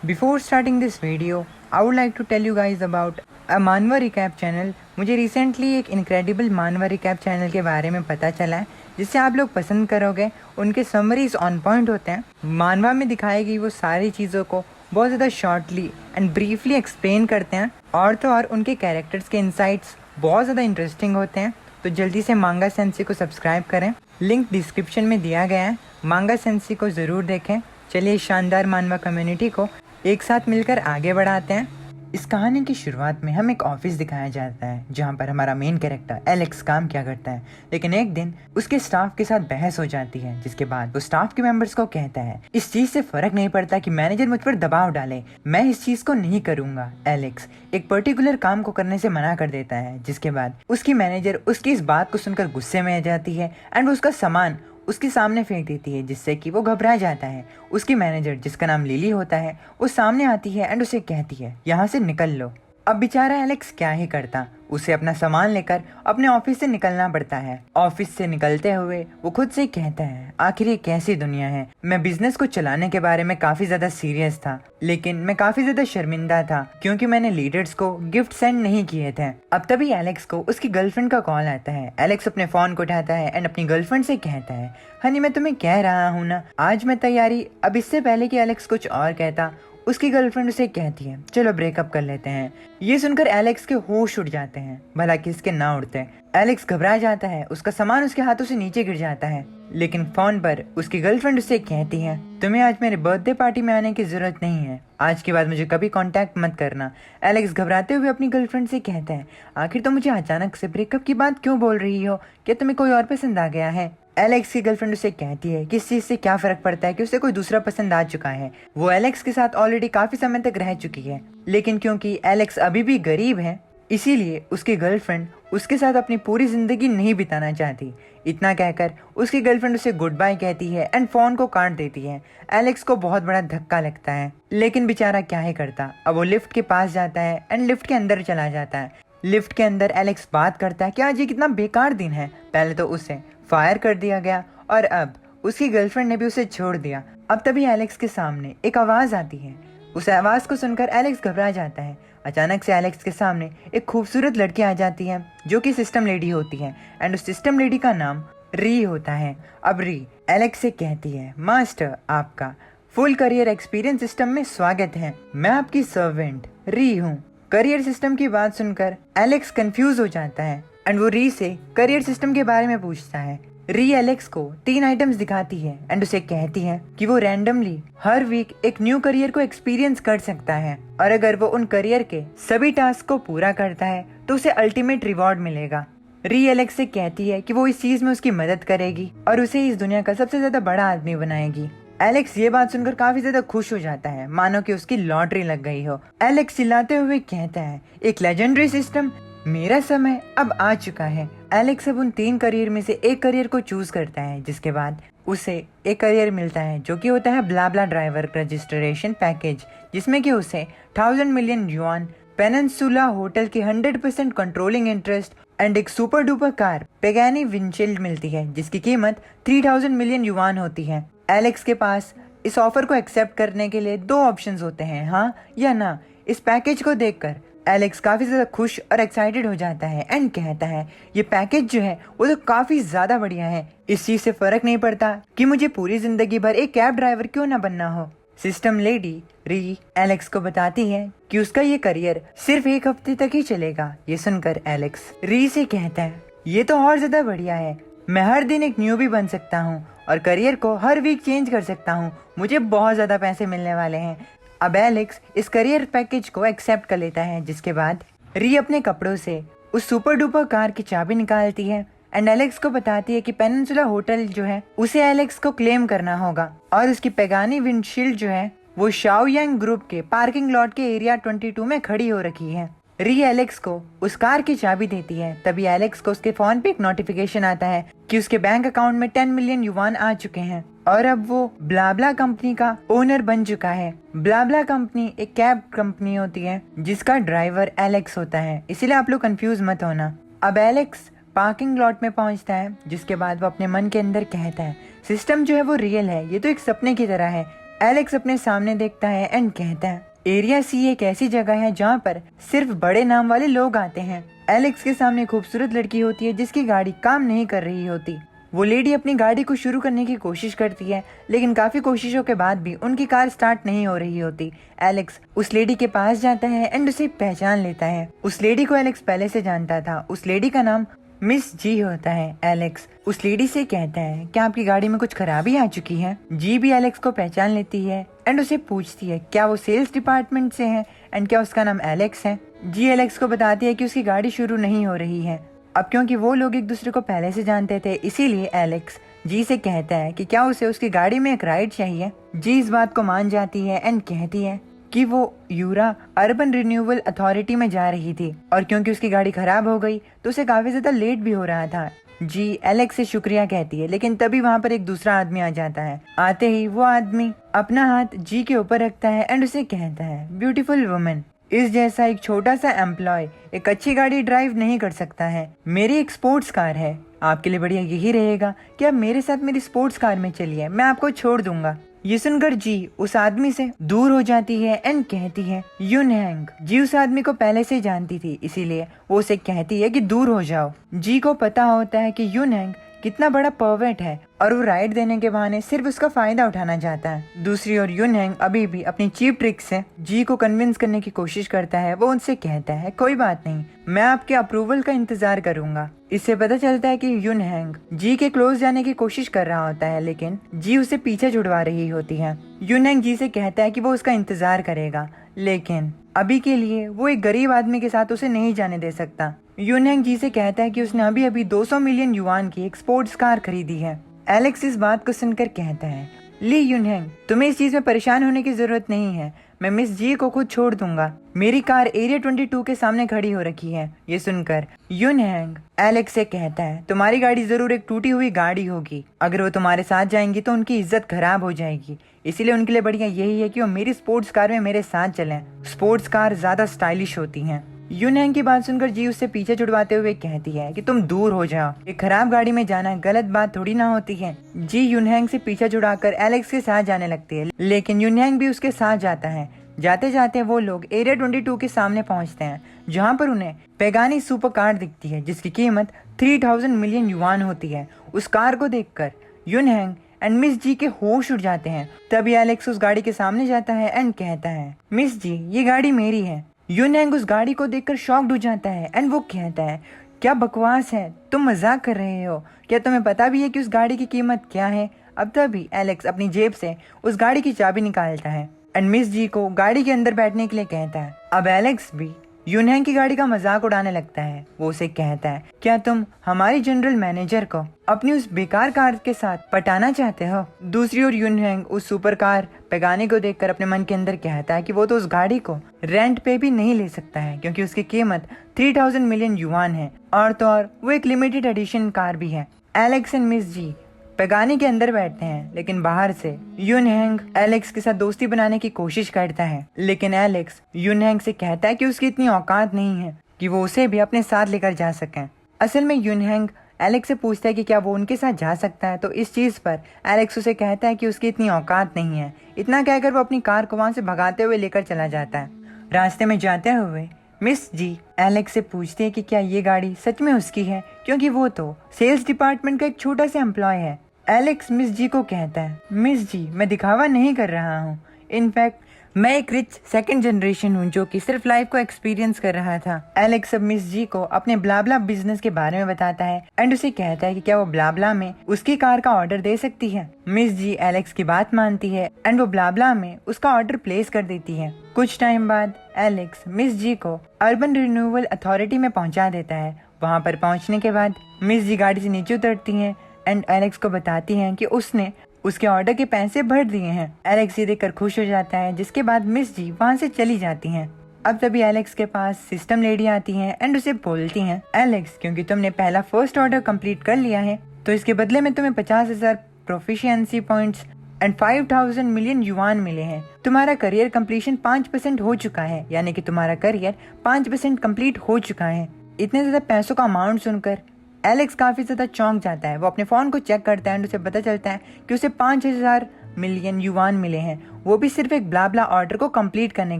Before starting this video, I would like to tell you guys about a मानवा recap channel. मुझे recently एक incredible मानवा recap channel के बारे में पता चला है जिससे आप लोग पसंद करोगे। उनके समरीज ऑन पॉइंट होते हैं। मानवा में दिखाई गई वो सारी चीज़ों को बहुत ज़्यादा शॉर्टली एंड ब्रीफली एक्सप्लेन करते हैं और तो और उनके कैरेक्टर्स के इंसाइट्स बहुत ज़्यादा इंटरेस्टिंग होते हैं। तो जल्दी से मांगा सेंसी को सब्सक्राइब करें, लिंक डिस्क्रिप्शन में दिया गया है। मांगा सेंसी को ज़रूर देखें। चलिए शानदार मानवा कम्युनिटी को एक साथ मिलकर आगे बढ़ाते हैं। इस कहानी की शुरुआत में हम एक ऑफिस दिखाया जाता है जहां पर हमारा मेन कैरेक्टर एलेक्स काम किया करता है। लेकिन एक दिन उसके स्टाफ के साथ बहस हो जाती है, जिसके बाद वो स्टाफ के मेंबर्स को कहता है इस चीज से फर्क नहीं पड़ता कि मैनेजर मुझ पर दबाव डाले, मैं इस चीज को नहीं करूंगा। एलेक्स एक पर्टिकुलर काम को करने से मना कर देता है, जिसके बाद उसकी मैनेजर उसकी इस बात को सुनकर गुस्से में आ जाती है एंड वो उसका सामान उसके सामने फेंक देती है, जिससे कि वो घबरा जाता है। उसकी मैनेजर जिसका नाम लिली होता है वो सामने आती है एंड उसे कहती है यहाँ से निकल लो। अब बेचारा एलेक्स क्या ही करता, उसे अपना सामान लेकर अपने ऑफिस से निकलना पड़ता है। ऑफिस से निकलते हुए वो खुद से कहता है आखिर ये कैसी दुनिया है। मैं बिजनेस को चलाने के बारे में काफी ज्यादा सीरियस था, लेकिन मैं काफी ज्यादा शर्मिंदा था क्योंकि मैंने लीडर्स को गिफ्ट सेंड नहीं किए थे। अब तभी एलेक्स को उसकी गर्लफ्रेंड का कॉल आता है। एलेक्स अपने फोन को उठाता है एंड अपनी गर्लफ्रेंड से कहता है हनी मैं तुम्हें कह रहा हूँ ना आज मैं तैयारी। अब इससे पहले कि एलेक्स कुछ और कहता उसकी गर्लफ्रेंड उसे कहती है चलो ब्रेकअप कर लेते हैं। ये सुनकर एलेक्स के होश उड़ जाते हैं, भला किसके ना उड़ते। एलेक्स घबरा जाता है, उसका सामान उसके हाथों से नीचे गिर जाता है। लेकिन फोन पर उसकी गर्लफ्रेंड उसे कहती है तुम्हें आज मेरे बर्थडे पार्टी में आने की जरूरत नहीं है, आज के बाद मुझे कभी कांटेक्ट मत करना। एलेक्स घबराते हुए अपनी गर्लफ्रेंड से कहता है आखिर तुम मुझे अचानक से ब्रेकअप की बात क्यों बोल रही हो, क्या तुम्हें कोई और पसंद आ गया है। एलेक्स की गर्लफ्रेंड उसे कहती है कि इस चीज से क्या फर्क पड़ता है कि उसे कोई दूसरा पसंद आ चुका है। वो एलेक्स के साथ ऑलरेडी काफी समय तक रह चुकी है, लेकिन क्योंकि एलेक्स अभी भी गरीब है इसीलिए उसकी गर्लफ्रेंड उसके साथ अपनी पूरी जिंदगी नहीं बिताना चाहती। इतना कहकर उसकी गर्लफ्रेंड उसे गुड बाय कहती है एंड फोन को काट देती है। एलेक्स को बहुत बड़ा धक्का लगता है, लेकिन बेचारा क्या ही करता। अब वो लिफ्ट के पास जाता है एंड लिफ्ट के अंदर चला जाता है। लिफ्ट के अंदर एलेक्स बात करता है कि आज ये कितना बेकार दिन है, पहले तो उसे फायर कर दिया गया और अब उसकी गर्लफ्रेंड ने भी उसे छोड़ दिया। अब तभी एलेक्स के सामने एक आवाज आती है। उस आवाज को सुनकर एलेक्स घबरा जाता है। अचानक से एलेक्स के सामने एक खूबसूरत लड़की आ जाती है जो कि सिस्टम लेडी होती है एंड उस सिस्टम लेडी का नाम री होता है। अब री एलेक्स से कहती है मास्टर आपका फुल करियर एक्सपीरियंस सिस्टम में स्वागत है, मैं आपकी सर्वेंट री हूँ। करियर सिस्टम की बात सुनकर एलेक्स कंफ्यूज हो जाता है एंड वो री से करियर सिस्टम के बारे में पूछता है। री एलेक्स को 3 आइटम्स दिखाती है एंड उसे कहती है कि वो रैंडमली हर वीक एक न्यू करियर को एक्सपीरियंस कर सकता है और अगर वो उन करियर के सभी टास्क को पूरा करता है तो उसे अल्टीमेट रिवॉर्ड मिलेगा। री एलेक्स से कहती है कि वो इस चीज में उसकी मदद करेगी और उसे इस दुनिया का सबसे ज्यादा बड़ा आदमी बनाएगी। एलेक्स ये बात सुनकर काफी ज्यादा खुश हो जाता है, मानो कि उसकी लॉटरी लग गई हो। एलेक्स चिल्लाते हुए कहता है एक लेजेंडरी सिस्टम, मेरा समय अब आ चुका है। एलेक्स अब उन 3 करियर में से एक करियर को चूज करता है, जिसके बाद उसे एक करियर मिलता है जो कि होता है ब्लाब्ला ड्राइवर रजिस्ट्रेशन पैकेज, जिसमें कि उसे 1000 मिलियन युआन, पेनिनसुला होटल की 100% कंट्रोलिंग इंटरेस्ट एंड एक सुपर डुपर कार पेगानी विंडशील्ड मिलती है जिसकी कीमत 3000 मिलियन युआन होती है। एलेक्स के पास इस ऑफर को एक्सेप्ट करने के लिए 2 ऑप्शंस होते हैं, हाँ या ना। इस पैकेज को देखकर एलेक्स काफी ज्यादा खुश और एक्साइटेड हो जाता है एंड कहता है ये पैकेज जो है वो तो काफी ज्यादा बढ़िया है, इस चीज से फर्क नहीं पड़ता कि मुझे पूरी जिंदगी भर एक कैब ड्राइवर क्यों ना बनना हो। सिस्टम लेडी री एलेक्स को बताती है कि उसका ये करियर सिर्फ 1 हफ्ते तक ही चलेगा। ये सुनकर एलेक्स री से कहता है ये तो और ज्यादा बढ़िया है, मैं हर दिन एक न्यूबी बन सकता हूँ और करियर को हर वीक चेंज कर सकता हूँ, मुझे बहुत ज्यादा पैसे मिलने वाले हैं। अब एलेक्स इस करियर पैकेज को एक्सेप्ट कर लेता है, जिसके बाद री अपने कपड़ों से उस सुपर डुपर कार की चाबी निकालती है एंड एलेक्स को बताती है कि पेनिनसुला होटल जो है उसे एलेक्स को क्लेम करना होगा और उसकी पेगानी विंडशील्ड जो है वो शाओयांग ग्रुप के पार्किंग लॉट के एरिया 22 में खड़ी हो रखी है। री एलेक्स को उस कार की चाबी देती है। तभी एलेक्स को उसके फोन पे एक नोटिफिकेशन आता है कि उसके बैंक अकाउंट में 10 मिलियन युआन आ चुके हैं और अब वो ब्लाब्ला कंपनी का ओनर बन चुका है। ब्लाब्ला कंपनी एक कैब कंपनी होती है जिसका ड्राइवर एलेक्स होता है, इसीलिए आप लोग कंफ्यूज मत होना। अब एलेक्स पार्किंग लॉट में पहुंचता है, जिसके बाद वो अपने मन के अंदर कहता है सिस्टम जो है वो रियल है, ये तो एक सपने की तरह है, एलेक्स अपने सामने देखता है एंड कहता है एरिया सी एक ऐसी जगह है जहाँ पर सिर्फ बड़े नाम वाले लोग आते हैं। एलेक्स के सामने खूबसूरत लड़की होती है जिसकी गाड़ी काम नहीं कर रही होती। वो लेडी अपनी गाड़ी को शुरू करने की कोशिश करती है, लेकिन काफी कोशिशों के बाद भी उनकी कार स्टार्ट नहीं हो रही होती। एलेक्स उस लेडी के पास जाता है एंड उसे पहचान लेता है। उस लेडी को एलेक्स पहले से जानता था। उस लेडी का नाम मिस जी होता है। एलेक्स उस लेडी से कहता है क्या आपकी गाड़ी में कुछ खराबी आ चुकी है। जी भी एलेक्स को पहचान लेती है एंड उसे पूछती है क्या वो सेल्स डिपार्टमेंट से है एंड क्या उसका नाम एलेक्स है। जी एलेक्स को बताती है कि उसकी गाड़ी शुरू नहीं हो रही है। अब क्योंकि वो लोग एक दूसरे को पहले से जानते थे, इसीलिए एलेक्स जी से कहता है कि क्या उसे उसकी गाड़ी में एक राइड चाहिए। जी इस बात को मान जाती है एंड कहती है कि वो यूरा अर्बन रिन्यूअल अथॉरिटी में जा रही थी और क्योंकि उसकी गाड़ी खराब हो गई तो उसे काफी ज्यादा लेट भी हो रहा था। जी एलेक्स से शुक्रिया कहती है, लेकिन तभी वहाँ पर एक दूसरा आदमी आ जाता है। आते ही वो आदमी अपना हाथ जी के ऊपर रखता है एंड उसे कहता है ब्यूटीफुल वुमेन, इस जैसा एक छोटा सा एम्प्लॉय एक अच्छी गाड़ी ड्राइव नहीं कर सकता है। मेरी एक स्पोर्ट्स कार है, आपके लिए बढ़िया यही रहेगा कि आप मेरे साथ मेरी स्पोर्ट्स कार में चलिए, मैं आपको छोड़ दूंगा। ये सुनकर जी उस आदमी से दूर हो जाती है एंड कहती है यूनहैंग। जी उस आदमी को पहले से जानती थी, इसीलिए वो उसे कहती है कि दूर हो जाओ। जी को पता होता है कि यूनहैंग कितना बड़ा परवर्ट है और वो राइड देने के बहाने सिर्फ उसका फायदा उठाना चाहता है। दूसरी ओर यूनहैंग अभी भी अपनी चीप ट्रिक से जी को कन्विंस करने की कोशिश करता है। वो उनसे कहता है कोई बात नहीं, मैं आपके अप्रूवल का इंतजार करूंगा। इससे पता चलता है कि यूनहैंग जी के क्लोज जाने की कोशिश कर रहा होता है, लेकिन जी उसे पीछे छुड़वा रही होती है। यूनहैंग जी से कहता है कि वो उसका इंतजार करेगा, लेकिन अभी के लिए वो एक गरीब आदमी के साथ उसे नहीं जाने दे सकता। यूनहैंग जी से कहता है कि उसने अभी अभी 200 मिलियन युआन की एक स्पोर्ट्स कार खरीदी है। एलेक्स इस बात को सुनकर कहता है ली यूनहैंग, तुम्हें इस चीज में परेशान होने की जरूरत नहीं है, मैं मिस जी को खुद छोड़ दूंगा। मेरी कार एरिया 22 के सामने खड़ी हो रखी है। ये सुनकर यूनहैंग एलेक्स से कहता है तुम्हारी गाड़ी जरूर एक टूटी हुई गाड़ी होगी, अगर वो तुम्हारे साथ जाएंगी तो उनकी इज्जत खराब हो जाएगी, इसीलिए उनके लिए बढ़िया यही है कि वो मेरी स्पोर्ट्स कार में मेरे साथ चलें। स्पोर्ट्स कार ज्यादा स्टाइलिश होती हैं। यूनहैंग की बात सुनकर जी उससे पीछे छुड़वाते हुए कहती है कि तुम दूर हो जाओ, ये खराब गाड़ी में जाना गलत बात थोड़ी ना होती है। जी यूनहैंग से पीछा छुड़ाकर एलेक्स के साथ जाने लगती है, लेकिन यूनहैंग भी उसके साथ जाता है। जाते जाते वो लोग एरिया 22 के सामने पहुंचते हैं, जहां पर उन्हें पेगानी सुपर कार दिखती है जिसकी कीमत 3000 मिलियन युआन होती है। उस कार को देखकर यूनहैंग एंड मिस जी के होश उड़ जाते हैं। तभी एलेक्स उस गाड़ी के सामने जाता है एंड कहता है मिस जी ये गाड़ी मेरी है। यूनहैंग उस गाड़ी को देखकर शॉक्ड हो जाता है एंड वो कहता है क्या बकवास है, तुम मजाक कर रहे हो, क्या तुम्हें पता भी है कि उस गाड़ी की कीमत क्या है। अब तभी एलेक्स अपनी जेब से उस गाड़ी की चाबी निकालता है एंड मिस जी को गाड़ी के अंदर बैठने के लिए कहता है। अब एलेक्स भी यूनहैंग की गाड़ी का मजाक उड़ाने लगता है। वो उसे कहता है क्या तुम हमारी जनरल मैनेजर को अपनी उस बेकार कार के साथ पटाना चाहते हो। दूसरी ओर यूनहैंग उस सुपर कार पेगानी को देखकर अपने मन के अंदर कहता है कि वो तो उस गाड़ी को रेंट पे भी नहीं ले सकता है, क्योंकि उसकी कीमत 3000 मिलियन युआन है और तो और वो एक लिमिटेड एडिशन कार भी है। एलेक्स एंड मिस जी पेगानी के अंदर बैठते हैं, लेकिन बाहर से यूनहैंग एलेक्स के साथ दोस्ती बनाने की कोशिश करता है, लेकिन एलेक्स यूनहैंग से कहता है कि उसकी इतनी औकात नहीं है कि वो उसे भी अपने साथ लेकर जा सके। असल में यूनहैंग एलेक्स से पूछता है कि क्या वो उनके साथ जा सकता है, तो इस चीज पर एलेक्स उसे कहता है कि उसकी इतनी औकात नहीं है। इतना कहकर वो अपनी कार को वहां से भगाते हुए लेकर चला जाता है। रास्ते में जाते हुए मिस जी एलेक्स से पूछती है कि क्या ये गाड़ी सच में उसकी है, क्योंकि वो तो सेल्स डिपार्टमेंट का एक छोटा सा एम्प्लॉय है। एलेक्स मिस जी को कहता है मिस जी मैं दिखावा नहीं कर रहा हूँ, इनफैक्ट मैं एक रिच सेकंड जनरेशन हूँ जो कि सिर्फ लाइफ को एक्सपीरियंस कर रहा था। एलेक्स अब मिस जी को अपने ब्लाब्ला बिजनेस के बारे में बताता है एंड उसे कहता है कि क्या वो ब्लाब्ला में उसकी कार का ऑर्डर दे सकती है। मिस जी एलेक्स की बात मानती है एंड वो ब्लाब्ला में उसका ऑर्डर प्लेस कर देती है। कुछ टाइम बाद एलेक्स मिस जी को अर्बन रिन्यूअल अथॉरिटी में पहुँचा देता है। वहाँ पर पहुँचने के बाद मिस जी गाड़ी से नीचे उतरती है एंड एलेक्स को बताती हैं कि उसने उसके ऑर्डर के पैसे भर दिए हैं। एलेक्स ये देखकर खुश हो जाता है, जिसके बाद मिस जी वहाँ से चली जाती हैं। अब तभी एलेक्स के पास सिस्टम लेडी आती हैं एंड उसे बोलती हैं एलेक्स क्योंकि तुमने पहला फर्स्ट ऑर्डर कंप्लीट कर लिया है तो इसके बदले में तुम्हें 50,000 proficiency points and 5000 million yuan मिले हैं। तुम्हारा करियर कंप्लीशन 5% हो चुका है, यानी कि तुम्हारा करियर 5% कंप्लीट हो चुका है। इतने ज्यादा पैसों का अमाउंट सुनकर एलेक्स काफी ज्यादा चौंक जाता है। वो अपने फोन को चेक करता है एंड उसे पता चलता है कि उसे 5000 मिलियन युवान मिले हैं, वो भी सिर्फ एक ब्ला ब्ला ऑर्डर को कंप्लीट करने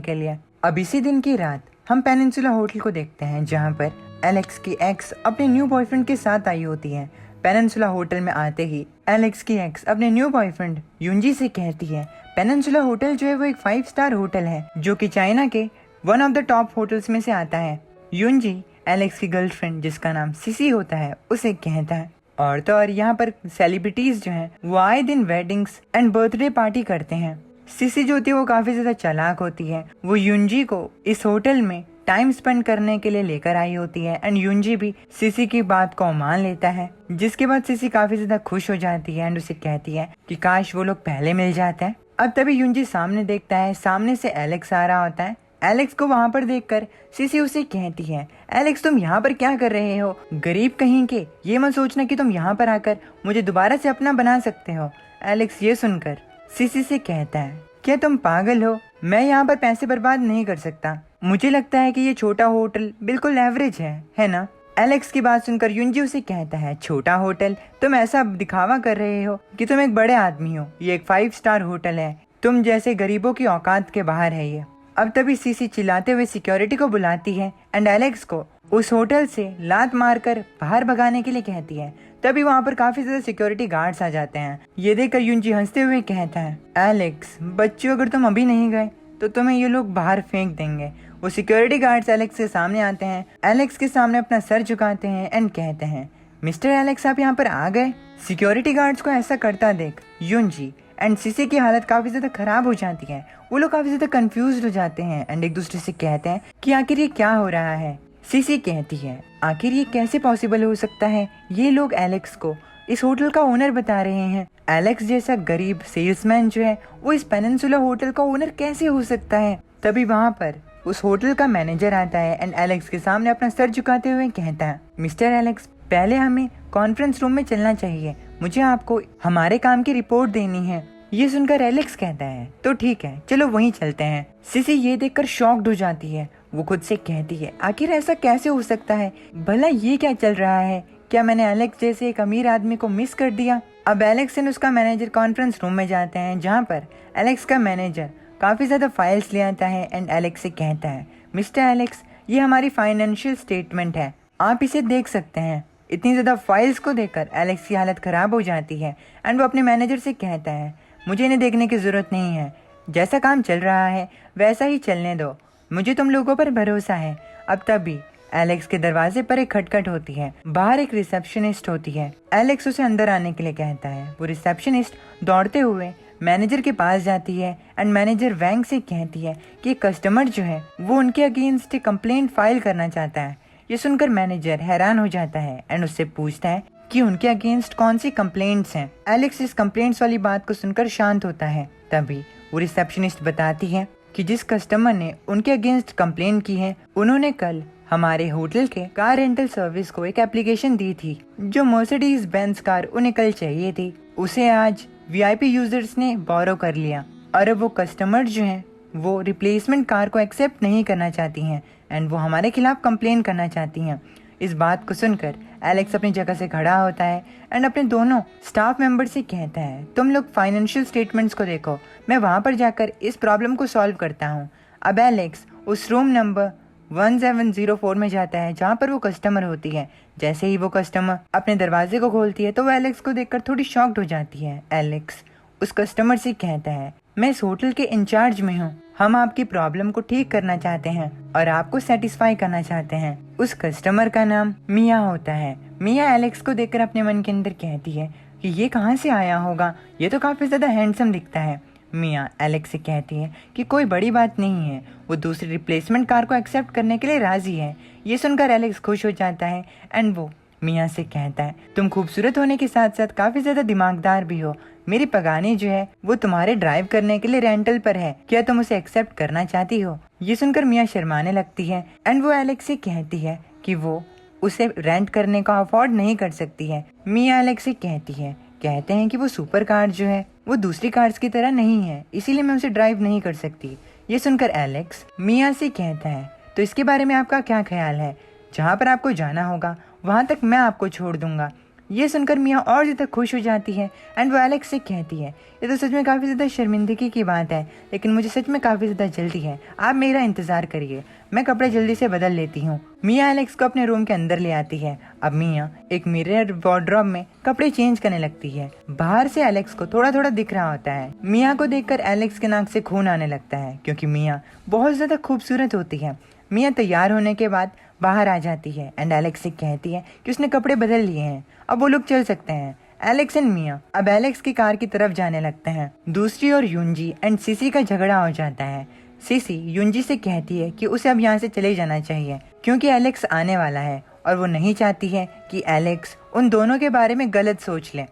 के लिए। अब इसी दिन की रात हम पेनिनसुला होटल को देखते हैं, जहाँ पर एलेक्स की एक्स अपने न्यू बॉयफ्रेंड के साथ आई होती है। पेनिनसुला होटल में आते ही एलेक्स की एक्स अपने न्यू बॉयफ्रेंड युंजी से कहती है, पेनिनसुला होटल जो है वो एक 5 स्टार होटल है जो कि चाइना के one of the top hotels में से आता है। युंजी एलेक्स की गर्लफ्रेंड जिसका नाम सिसी होता है उसे कहता है। और तो और यहाँ पर सेलिब्रिटीज जो हैं वो आए दिन वेडिंग्स एंड बर्थडे पार्टी करते हैं। सिसी जो होती है वो काफी ज्यादा चालाक होती है। वो युंजी को इस होटल में टाइम स्पेंड करने के लिए लेकर आई होती है एंड युंजी भी सिसी की बात को मान लेता है, जिसके बाद सिसी काफी ज्यादा खुश हो जाती है एंड उसे कहती है कि काश वो लोग पहले मिल जाते हैं। अब तभी युंजी सामने देखता है, सामने से एलेक्स आ रहा होता है। एलेक्स को वहाँ पर देखकर सिसी उसे कहती है, एलेक्स तुम यहाँ पर क्या कर रहे हो, गरीब कहीं के, ये मत सोचना कि तुम यहाँ पर आकर मुझे दोबारा से अपना बना सकते हो। एलेक्स ये सुनकर सिसी से कहता है, क्या तुम पागल हो, मैं यहाँ पर पैसे बर्बाद नहीं कर सकता, मुझे लगता है कि ये छोटा होटल बिल्कुल एवरेज है ना। एलेक्स की बात सुनकर युंजी उसे कहता है, छोटा होटल, तुम ऐसा दिखावा कर रहे हो कि तुम एक बड़े आदमी हो, ये एक 5 स्टार होटल है, तुम जैसे गरीबों की औकात के बाहर है ये। अब तभी सीसी चिल्लाते हुए सिक्योरिटी को बुलाती है एंड एलेक्स को उस होटल से लात मारकर बाहर भगाने के लिए कहती है। तभी वहाँ पर काफी ज्यादा सिक्योरिटी गार्ड्स आ जाते हैं। ये देखकर युंजी हंसते हुए कहता है, एलेक्स बच्चों अगर तुम अभी नहीं गए तो तुम्हें ये लोग बाहर फेंक देंगे। वो सिक्योरिटी गार्ड्स एलेक्स के सामने आते हैं, एलेक्स के सामने अपना सर झुकाते हैं एंड कहते हैं, मिस्टर एलेक्स आप यहाँ पर आ गए। सिक्योरिटी गार्ड्स को ऐसा करता देख युंजी एंड सिसी की हालत काफी ज्यादा खराब हो जाती है। वो लोग काफी ज्यादा कंफ्यूज हो जाते हैं एंड एक दूसरे से कहते हैं कि आखिर ये क्या हो रहा है। सिसी कहती है, आखिर ये कैसे पॉसिबल हो सकता है, ये लोग एलेक्स को इस होटल का ओनर बता रहे हैं। एलेक्स जैसा गरीब सेल्समैन जो है वो इस पेनिनसुला होटल का ओनर कैसे हो सकता है। तभी वहाँ पर उस होटल का मैनेजर आता है एंड एलेक्स के सामने अपना सर झुकाते हुए कहता है, मिस्टर एलेक्स पहले हमें कॉन्फ्रेंस रूम में चलना चाहिए, मुझे आपको हमारे काम की रिपोर्ट देनी है। ये सुनकर एलेक्स कहता है, तो ठीक है चलो वहीं चलते हैं। सिसी ये देखकर शॉक्ड हो जाती है। वो खुद से कहती है, आखिर ऐसा कैसे हो सकता है, भला ये क्या चल रहा है, क्या मैंने एलेक्स जैसे एक अमीर आदमी को मिस कर दिया। अब एलेक्स एंड उसका मैनेजर कॉन्फ्रेंस रूम में जाते हैं, जहाँ पर एलेक्स का मैनेजर काफी ज्यादा फाइल्स ले आता है एंड एलेक्स से कहता है, मिस्टर एलेक्स ये हमारी फाइनेंशियल स्टेटमेंट है, आप इसे देख सकते हैं। इतनी ज्यादा फाइल्स को देखकर एलेक्स की हालत खराब हो जाती है एंड वो अपने मैनेजर से कहता है, मुझे इन्हें देखने की जरूरत नहीं है, जैसा काम चल रहा है वैसा ही चलने दो, मुझे तुम लोगों पर भरोसा है। अब तभी एलेक्स के दरवाजे पर एक खटखट होती है। बाहर एक रिसेप्शनिस्ट होती है। एलेक्स उसे अंदर आने के लिए कहता है। वो रिसेप्शनिस्ट दौड़ते हुए मैनेजर के पास जाती है एंड मैनेजर वैंग से कहती है कि कस्टमर जो है वो उनके अगेंस्ट कंप्लेंट फाइल करना चाहता है। ये सुनकर मैनेजर हैरान हो जाता है एंड उससे पूछता है कि उनके अगेंस्ट कौन सी कंप्लेंट्स हैं। एलेक्स इस कंप्लेंट्स वाली बात को सुनकर शांत होता है। तभी वो रिसेप्शनिस्ट बताती है कि जिस कस्टमर ने उनके अगेंस्ट कंप्लेंट की है, उन्होंने कल हमारे होटल के कार रेंटल सर्विस को एक एप्लीकेशन दी थी। जो मर्सिडीज बेंज कार उन्हें कल चाहिए थी, उसे आज वीआईपी यूजर्स ने बोरो कर लिया और अब वो कस्टमर जो हैं वो रिप्लेसमेंट कार को एक्सेप्ट नहीं करना चाहती हैं एंड वो हमारे खिलाफ कंप्लेन करना चाहती हैं। इस बात को सुनकर एलेक्स अपनी जगह से खड़ा होता है एंड अपने दोनों स्टाफ मेंबर से कहता है, तुम लोग फाइनेंशियल स्टेटमेंट्स को देखो, मैं वहाँ पर जाकर इस प्रॉब्लम को सॉल्व करता हूँ। अब एलेक्स उस रूम नंबर 1704 में जाता है जहाँ पर वो कस्टमर होती है। जैसे ही वो कस्टमर अपने दरवाजे को खोलती है तो वो एलेक्स को देखकर थोड़ी शॉक्ड हो जाती है। एलेक्स उस कस्टमर से कहता है, मैं इस होटल के इंचार्ज में हूँ, हम आपकी प्रॉब्लम को ठीक करना चाहते हैं और आपको सेटिस्फाई करना चाहते हैं। उस कस्टमर का नाम मिया होता है। मिया एलेक्स को देखकर अपने मन के अंदर कहती है कि ये कहाँ से आया होगा, ये तो काफी ज्यादा हैंडसम दिखता है। मिया एलेक्स से कहती है कि कोई बड़ी बात नहीं है, वो दूसरी रिप्लेसमेंट कार को एक्सेप्ट करने के लिए राजी है। ये सुनकर एलेक्स खुश हो जाता है एंड वो मिया से कहता है, तुम खूबसूरत होने के साथ साथ काफी ज्यादा दिमागदार भी हो, मेरी पगानी जो है वो तुम्हारे ड्राइव करने के लिए रेंटल पर है, क्या तुम उसे एक्सेप्ट करना चाहती हो। ये सुनकर मिया शर्माने लगती है एंड वो एलेक्स से कहती है कि वो उसे रेंट करने का अफोर्ड नहीं कर सकती है। मिया एलेक्स से कहते हैं कि वो सुपर कार जो है वो दूसरी कार्स की तरह नहीं है, इसीलिए मैं उसे ड्राइव नहीं कर सकती। ये सुनकर एलेक्स मिया से कहता है, तो इसके बारे में आपका क्या ख्याल है, जहाँ पर आपको जाना होगा वहाँ तक मैं आपको छोड़ दूंगा, ये सुनकर मिया और ज़्यादा खुश हो जाती है एंड वो एलेक्स से कहती है, ये तो सच में काफ़ी ज़्यादा शर्मिंदगी की बात है, लेकिन मुझे सच में काफ़ी ज़्यादा जल्दी है, आप मेरा इंतज़ार करिए, मैं कपड़े जल्दी से बदल लेती हूँ। मिया एलेक्स को अपने रूम के अंदर ले आती है। अब मिया एक मिरर वार्डरोब में कपड़े चेंज करने लगती है। बाहर से एलेक्स को थोड़ा थोड़ा दिख रहा होता है। मिया को देखकर एलेक्स के नाक से खून आने लगता है, क्योंकि मिया बहुत ज़्यादा खूबसूरत होती है। मिया तैयार होने के बाद बाहर आ जाती है एंड एलेक्स से कहती है कि उसने कपड़े बदल लिए हैं, अब वो लोग चल सकते हैं। एलेक्स एंड मिया अब एलेक्स की कार की तरफ जाने लगते हैं। दूसरी ओर यूंजी एंड सीसी का झगड़ा हो जाता है। सीसी यूंजी से कहती है कि उसे अब यहाँ से चले जाना चाहिए, क्योंकि एलेक्स आने वाला है और वो नहीं चाहती है कि एलेक्स उन दोनों के बारे में गलत सोच ले।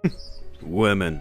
Women.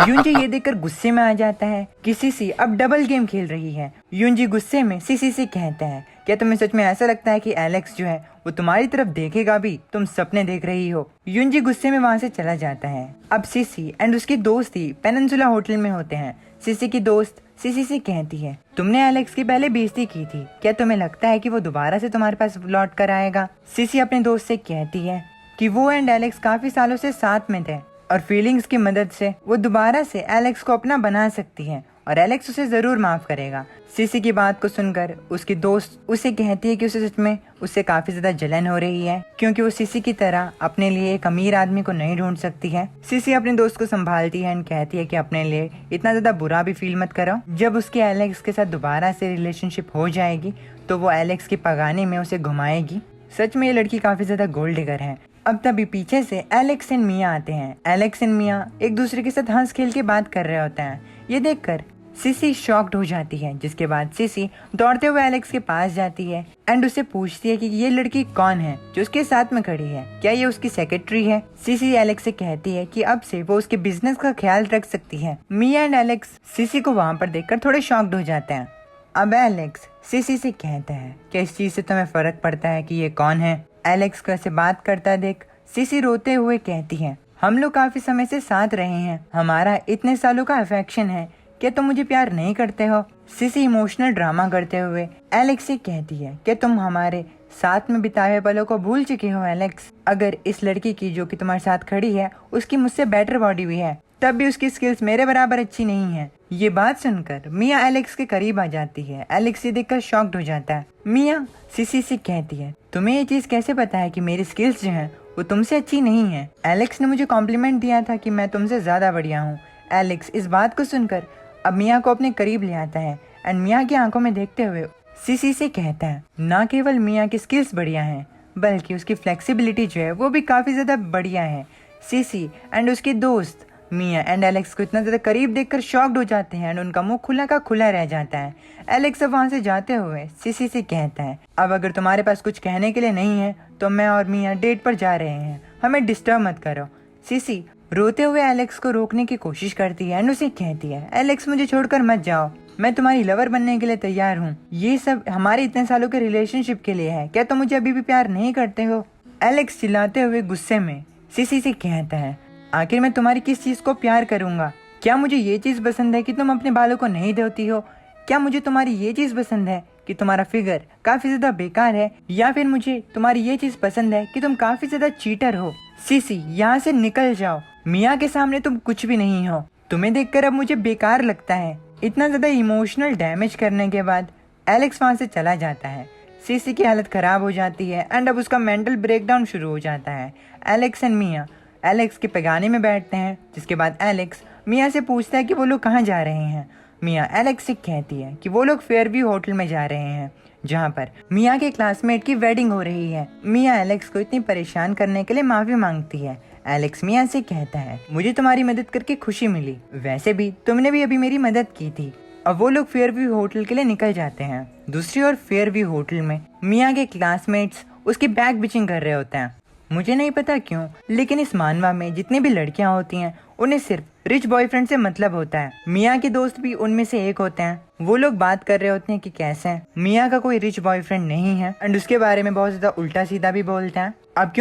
यूंजी ये देखकर गुस्से में आ जाता है कि सीसी अब डबल गेम खेल रही है। यूंजी गुस्से में सीसी से कहता है, क्या तुम्हें सच में ऐसा लगता है कि एलेक्स जो है वो तुम्हारी तरफ देखेगा भी, तुम सपने देख रही हो। यूंजी गुस्से में वहाँ से चला जाता है। अब सीसी एंड उसकी दोस्त ही पेनिनसुला होटल में होते हैं। सीसी की दोस्त सीसी से कहती है, तुमने एलेक्स की पहले बेइज्जती की थी, क्या तुम्हें लगता है कि वो दोबारा से तुम्हारे पास लौट कर आएगा। सीसी अपने दोस्त से कहती है कि वो एंड एलेक्स काफी सालों से साथ में थे और फीलिंग्स की मदद से वो दोबारा से एलेक्स को अपना बना सकती है और एलेक्स उसे जरूर माफ करेगा। सीसी की बात को सुनकर उसकी दोस्त उसे कहती है कि उसे सच में उससे काफी ज्यादा जलन हो रही है, क्योंकि वो सीसी की तरह अपने लिए एक अमीर आदमी को नहीं ढूंढ सकती है। सीसी अपने दोस्त को संभालती है एंड कहती है कि अपने लिए इतना ज्यादा बुरा भी फील मत करो। जब उसके एलेक्स के साथ दोबारा से रिलेशनशिप हो जाएगी तो वो एलेक्स के पगाने में उसे घुमाएगी। सच में ये लड़की काफी ज्यादा गोल्ड डिगर है। अब तभी पीछे से एलेक्स एंड मिया आते हैं। एलेक्स एंड मिया एक दूसरे के साथ हंस खेल के बात कर रहे होते हैं। ये देखकर सीसी शॉक्ड हो जाती है, जिसके बाद सीसी दौड़ते हुए एलेक्स के पास जाती है एंड उसे पूछती है कि ये लड़की कौन है जो उसके साथ में खड़ी है, क्या ये उसकी सेक्रेटरी है। सीसी एलेक्स से कहती है कि अब से वो उसके बिजनेस का ख्याल रख सकती है। मिया एंड एलेक्स सीसी को वहाँ पर देखकर थोड़े शॉक्ड हो जाते हैं। अब एलेक्स सीसी से कहता है कि इस चीज से तुम्हें फर्क पड़ता है कि ये कौन है। एलेक्स को ऐसे बात करता देख सीसी रोते हुए कहती है, हम लोग काफी समय से साथ रहे हैं, हमारा इतने सालों का अफेक्शन है, क्या तुम मुझे प्यार नहीं करते हो। सीसी इमोशनल ड्रामा करते हुए एलेक्स से कहती है, क्या तुम हमारे साथ में बिताए हुए पलों को भूल चुके हो एलेक्स। अगर इस लड़की की जो कि तुम्हारे साथ खड़ी है उसकी मुझसे बेटर बॉडी भी है, तब भी उसकी स्किल्स मेरे बराबर अच्छी नहीं है। ये बात सुनकर मिया एलेक्स के करीब आ जाती है। एलेक्स ये देखकर शॉक्ड हो जाता है। मिया सीसी से कहती है, तुम्हें ये चीज कैसे पता है कि मेरी स्किल्स जो हैं वो तुमसे अच्छी नहीं है। एलेक्स ने मुझे कॉम्प्लीमेंट दिया था कि मैं तुमसे ज्यादा बढ़िया हूँ। एलेक्स इस बात को सुनकर अब मिया को अपने करीब ले आता है एंड मिया की आंखों में देखते हुए सीसी से कहता है, ना केवल मिया की स्किल्स बढ़िया हैं, बल्कि उसकी फ्लेक्सिबिलिटी जो है वो भी काफी ज्यादा बढ़िया है। सीसी एंड उसके दोस्त मिया एंड एलेक्स को इतना ज्यादा करीब देखकर शॉक्ड हो जाते हैं एंड उनका मुंह खुला का खुला रह जाता है। एलेक्स अब वहाँ से जाते हुए सीसी से कहता है, अब अगर तुम्हारे पास कुछ कहने के लिए नहीं है तो मैं और मिया डेट पर जा रहे हैं, हमें डिस्टर्ब मत करो। सीसी रोते हुए एलेक्स को रोकने की कोशिश करती है एंड उसे कहती है, एलेक्स मुझे छोड़कर मत जाओ, मैं तुम्हारी लवर बनने के लिए तैयार हूँ, ये सब हमारे इतने सालों के रिलेशनशिप के लिए है, क्या तुम मुझे अभी भी प्यार नहीं करते हो। एलेक्स चिल्लाते हुए गुस्से में सीसी से कहता है, आखिर मैं तुम्हारी किस चीज को प्यार करूंगा, क्या मुझे ये चीज पसंद है कि तुम अपने बालों को नहीं धोती हो, क्या मुझे तुम्हारी ये चीज पसंद है कि तुम्हारा फिगर काफी ज्यादा बेकार है, या फिर मुझे तुम्हारी ये चीज पसंद है कि तुम काफी ज्यादा चीटर हो। सीसी यहाँ से निकल जाओ, मिया के सामने तुम कुछ भी नहीं हो, तुम्हें देखकर अब मुझे बेकार लगता है। इतना ज्यादा इमोशनल डैमेज करने के बाद एलेक्स वहाँ से चला जाता है। सीसी की हालत खराब हो जाती है एंड अब उसका मेंटल ब्रेकडाउन शुरू हो जाता है। एलेक्स एंड मिया एलेक्स के पैगाने में बैठते हैं, जिसके बाद एलेक्स मिया से पूछता है कि वो लोग कहाँ जा रहे हैं। मिया एलेक्स से कहती है कि वो लोग फेयरव्यू होटल में जा रहे हैं, जहाँ पर मिया के क्लासमेट की वेडिंग हो रही है। मिया एलेक्स को इतनी परेशान करने के लिए माफी मांगती है। एलेक्स मिया से कहता है, मुझे तुम्हारी मदद करके खुशी मिली, वैसे भी तुमने भी अभी मेरी मदद की थी। अब वो लोग फेयरव्यू होटल के लिए निकल जाते हैं। दूसरी ओर फेयरव्यू होटल में मिया के क्लासमेट्स उसकी बैक बिचिंग कर रहे होते हैं। मुझे नहीं पता क्यों, लेकिन इस मानवा में जितनी भी लड़कियां होती हैं उन्हें सिर्फ रिच बॉयफ्रेंड से मतलब होता है। मिया के दोस्त भी उनमें से एक होते हैं। वो लोग बात कर रहे होते हैं कि कैसे मिया का कोई रिच बॉयफ्रेंड नहीं है एंड उसके बारे में बहुत ज्यादा उल्टा सीधा भी बोलते हैं। अब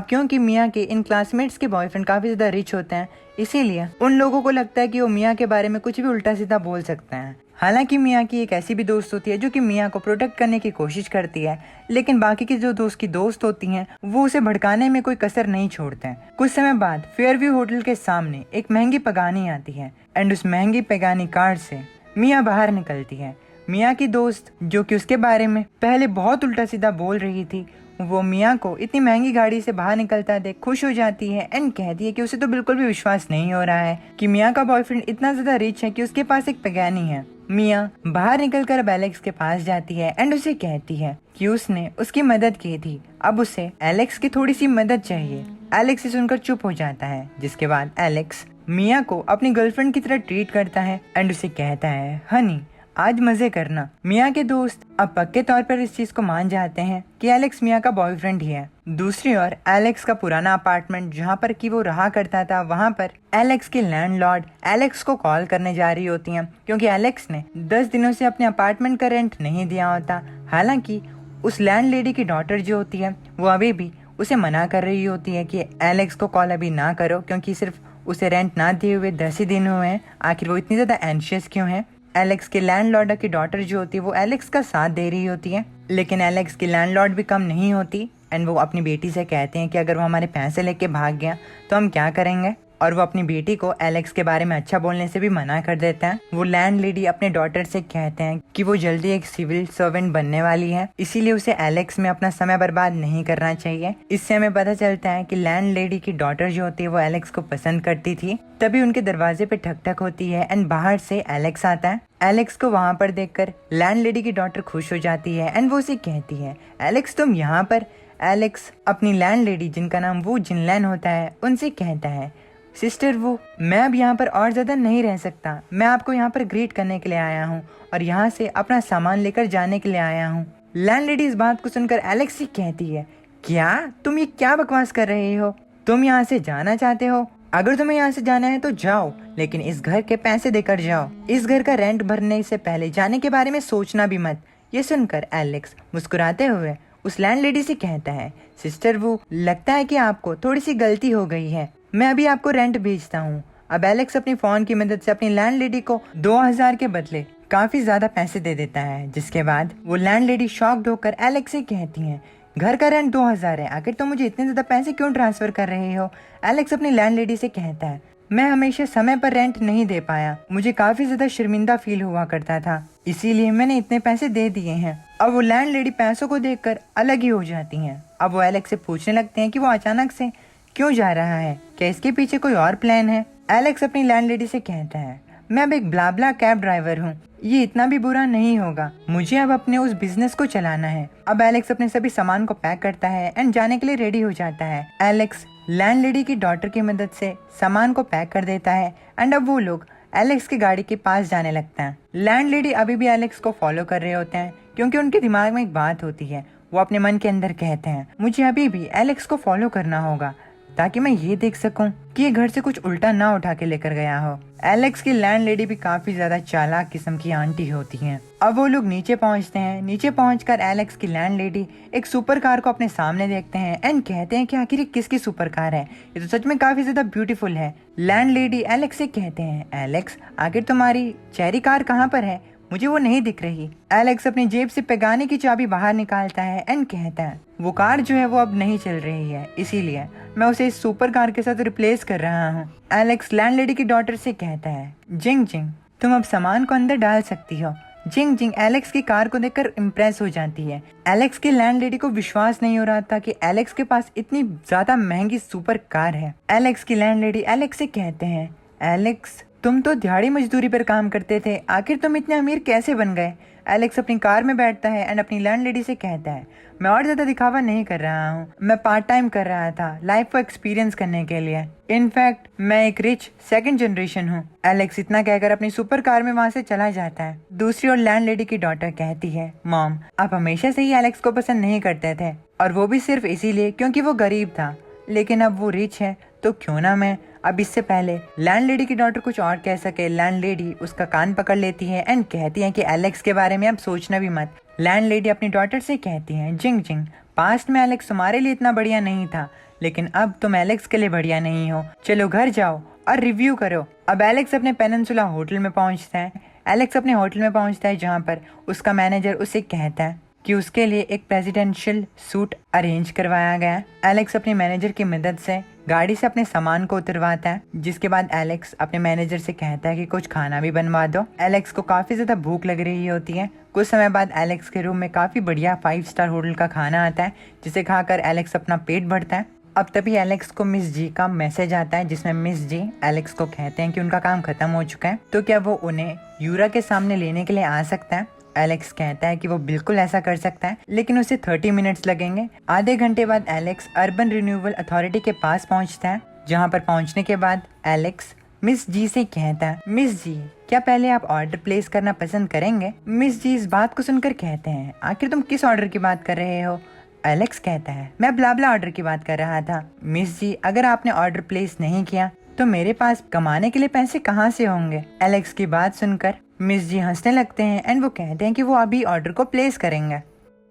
क्योंकि मिया के इन क्लासमेट्स के बॉयफ्रेंड काफी ज्यादा रिच होते हैं, इसीलिए उन लोगों को लगता है कि वो मिया के बारे में कुछ भी उल्टा सीधा बोल सकते हैं। हालांकि मिया की एक ऐसी भी दोस्त होती है जो कि मिया को प्रोटेक्ट करने की कोशिश करती है, लेकिन बाकी की जो दोस्त होती हैं वो उसे भड़काने में कोई कसर नहीं छोड़ते हैं। कुछ समय बाद फेयरव्यू होटल के सामने एक महंगी पगानी आती है एंड उस महंगी पगानी कार से मिया बाहर निकलती है। मिया की दोस्त जो कि उसके बारे में पहले बहुत उल्टा सीधा बोल रही थी, वो मिया को इतनी महंगी गाड़ी से बाहर निकलता देख खुश हो जाती है एंड कहती है कि उसे तो बिल्कुल भी विश्वास नहीं हो रहा है कि मिया का बॉयफ्रेंड इतना ज्यादा रिच है कि उसके पास एक पगानी है। मिया बाहर निकलकर अब एलेक्स के पास जाती है एंड उसे कहती है कि उसने उसकी मदद की थी, अब उसे एलेक्स की थोड़ी सी मदद चाहिए। एलेक्स इसे सुनकर चुप हो जाता है, जिसके बाद एलेक्स मिया को अपनी गर्लफ्रेंड की तरह ट्रीट करता है एंड उसे कहता है, हनी आज मजे करना। मिया के दोस्त अब पक्के तौर पर इस चीज को मान जाते हैं कि एलेक्स मिया का बॉयफ्रेंड ही है। दूसरी ओर एलेक्स का पुराना अपार्टमेंट जहाँ पर कि वो रहा करता था, वहाँ पर एलेक्स की लैंडलॉर्ड एलेक्स को कॉल करने जा रही होती हैं क्योंकि एलेक्स ने 10 दिनों से अपने अपार्टमेंट का रेंट नहीं दिया होता। हालांकि उस लैंडलेडी की डॉटर जो होती है वो अभी भी उसे मना कर रही होती है कि एलेक्स को कॉल अभी ना करो, क्योंकि सिर्फ उसे रेंट ना दिए हुए 10 ही दिन हुए हैं, आखिर वो इतनी ज्यादा एंशियस क्यों है। एलेक्स के लैंडलॉर्ड की डॉटर जो होती है वो एलेक्स का साथ दे रही होती है, लेकिन एलेक्स की लैंडलॉर्ड भी कम नहीं होती एंड वो अपनी बेटी से कहते हैं कि अगर वो हमारे पैसे लेके भाग गया तो हम क्या करेंगे, और वो अपनी बेटी को एलेक्स के बारे में अच्छा बोलने से भी मना कर देता है। वो लैंडलेडी अपने डॉटर से कहते हैं कि वो जल्दी एक सिविल सर्वेंट बनने वाली है, इसीलिए उसे एलेक्स में अपना समय बर्बाद नहीं करना चाहिए। इससे हमें पता चलता है कि लैंडलेडी की डॉटर जो होती है वो एलेक्स को पसंद करती थी। तभी उनके दरवाजे पे ठक ठक होती है एंड बाहर से एलेक्स आता है। एलेक्स को वहाँ पर देखकर लैंडलेडी की डॉटर खुश हो जाती है एंड वो उसे कहती है, एलेक्स तुम यहाँ पर। एलेक्स अपनी लैंडलेडी जिनका नाम वो जिनलैन होता है उनसे कहता है, सिस्टर वो मैं अब यहाँ पर और ज्यादा नहीं रह सकता, मैं आपको यहाँ पर ग्रीट करने के लिए आया हूँ और यहाँ से अपना सामान लेकर जाने के लिए आया हूँ। लैंडलेडी इस बात को सुनकर एलेक्स से कहती है, क्या तुम ये क्या बकवास कर रहे हो, तुम यहाँ से जाना चाहते हो? अगर तुम्हें यहाँ से जाना है तो जाओ, लेकिन इस घर के पैसे देकर जाओ। इस घर का रेंट भरने से पहले जाने के बारे में सोचना भी मत। ये सुनकर एलेक्स मुस्कुराते हुए उस लैंडलेडी से कहता है, सिस्टर वो लगता है कि आपको थोड़ी सी गलती हो गई है, मैं अभी आपको रेंट भेजता हूँ। अब एलेक्स अपनी फोन की मदद से अपनी लैंडलेडी को 2000 के बदले काफी ज्यादा पैसे दे देता है, जिसके बाद वो लैंडलेडी शॉक्ड होकर एलेक्स से कहती है, घर का रेंट 2000 है, आखिर तुम मुझे इतने ज्यादा पैसे क्यों ट्रांसफर कर रहे हो? एलेक्स अपनी लैंडलेडी से कहता है, मैं हमेशा समय पर रेंट नहीं दे पाया, मुझे काफी ज्यादा शर्मिंदा फील हुआ करता था, इसीलिए मैंने इतने पैसे दे दिए हैं। अब वो लैंडलेडी पैसों को देखकर अलग ही हो जाती हैं। अब वो एलेक्स से पूछने लगते हैं कि वो अचानक से क्यों जा रहा है, क्या इसके पीछे कोई और प्लान है? एलेक्स अपनी लैंडलेडी से कहता है, मैं अब एक ब्लाब्ला कैब ड्राइवर हूँ, ये इतना भी बुरा नहीं होगा, मुझे अब अपने उस बिजनेस को चलाना है। अब एलेक्स अपने सभी सामान को पैक करता है एंड जाने के लिए रेडी हो जाता है। एलेक्स लैंडलेडी की डॉटर की मदद से सामान को पैक कर देता है एंड अब वो लोग एलेक्स की गाड़ी के पास जाने लगते हैं। लैंडलेडी अभी भी एलेक्स को फॉलो कर रहे होते हैं क्योंकि उनके दिमाग में एक बात होती है, वो अपने मन के अंदर कहते हैं, मुझे अभी भी एलेक्स को फॉलो करना होगा ताकि मैं ये देख सकूं कि ये घर से कुछ उल्टा ना उठा के लेकर गया हो। एलेक्स की लैंडलेडी भी काफी ज्यादा चालाक किस्म की आंटी होती हैं। अब वो लोग नीचे पहुंचते हैं। नीचे पहुंचकर एलेक्स की लैंडलेडी एक सुपर कार को अपने सामने देखते हैं एंड कहते हैं कि आखिर ये किसकी सुपर कार है, ये तो सच में काफी ज्यादा ब्यूटीफुल है। लैंडलेडी एलेक्स से कहते हैं, एलेक्स आखिर तुम्हारी चेरी कार कहाँ पर है, मुझे वो नहीं दिख रही। एलेक्स अपनी जेब से पगाने की चाबी बाहर निकालता है एंड कहता है, वो कार जो है वो अब नहीं चल रही है, इसीलिए मैं उसे इस सुपर कार के साथ रिप्लेस कर रहा हूँ। एलेक्स लैंडलेडी की डॉटर से कहता है, जिंग जिंग तुम अब सामान को अंदर डाल सकती हो। जिंग जिंग एलेक्स की कार को देखकर इम्प्रेस हो जाती है। एलेक्स की लैंडलेडी को विश्वास नहीं हो रहा था कि एलेक्स के पास इतनी ज्यादा महंगी सुपर कार है। एलेक्स की लैंडलेडी एलेक्स से कहते हैं, एलेक्स तुम तो दिहाड़ी मजदूरी पर काम करते थे, आखिर तुम इतने अमीर कैसे बन गए? एलेक्स अपनी कार में बैठता है एंड अपनी लैंडलेडी से कहता है, मैं और ज्यादा दिखावा नहीं कर रहा हूँ, मैं पार्ट टाइम कर रहा था लाइफ को एक्सपीरियंस करने के लिए, इनफैक्ट मैं एक रिच सेकंड जनरेशन हूँ। एलेक्स इतना कहकर अपनी सुपर कार में वहाँ से चला जाता है। दूसरी ओर लैंडलेडी की डॉटर कहती है, मॉम आप हमेशा से ही एलेक्स को पसंद नहीं करते थे, और वो भी सिर्फ इसीलिए क्योंकि वो गरीब था, लेकिन अब वो रिच है तो क्यों ना मैं। अब इससे पहले लैंडलेडी की डॉटर कुछ और कह सके, लैंडलेडी उसका कान पकड़ लेती है एंड कहती है कि एलेक्स के बारे में अब सोचना भी मत। लैंडलेडी अपनी डॉटर से कहती है, जिंग जिंग पास्ट में एलेक्स तुम्हारे लिए इतना बढ़िया नहीं था, लेकिन अब तुम एलेक्स के लिए बढ़िया नहीं हो, चलो घर जाओ और रिव्यू करो। अब एलेक्स अपने पेनिनसुला होटल में पहुंचता है एलेक्स अपने होटल में पहुंचता है जहां पर उसका मैनेजर उसे कहता है कि उसके लिए एक प्रेसिडेंशियल सूट अरेंज करवाया गया है। एलेक्स अपने मैनेजर की मदद से गाड़ी से अपने सामान को उतरवाता है, जिसके बाद एलेक्स अपने मैनेजर से कहता है कि कुछ खाना भी बनवा दो। एलेक्स को काफी ज्यादा भूख लग रही होती है। कुछ समय बाद एलेक्स के रूम में काफी बढ़िया 5 स्टार होटल का खाना आता है, जिसे खाकर एलेक्स अपना पेट भरता है। अब तभी एलेक्स को मिस जी का मैसेज आता है, जिसमें मिस जी एलेक्स को कहते हैं कि उनका काम खत्म हो चुका है, तो क्या वो उन्हें यूरा के सामने लेने के लिए आ सकता है। एलेक्स कहता है कि वो बिल्कुल ऐसा कर सकता है, लेकिन उसे 30 मिनट्स लगेंगे। आधे घंटे बाद एलेक्स अर्बन रिन्यूअल अथॉरिटी के पास पहुंचता है, जहां पर पहुंचने के बाद एलेक्स मिस जी से कहता है, मिस जी क्या पहले आप ऑर्डर प्लेस करना पसंद करेंगे। मिस जी इस बात को सुनकर कहते हैं, आखिर तुम किस ऑर्डर की बात कर रहे हो। एलेक्स कहता है, मैं ब्लाब्ला ऑर्डर की बात कर रहा था। मिस जी अगर आपने ऑर्डर प्लेस नहीं किया तो मेरे पास कमाने के लिए पैसे कहाँ से होंगे। एलेक्स की बात सुनकर मिस जी हंसने लगते हैं एंड वो कहते हैं कि वो अभी ऑर्डर को प्लेस करेंगे।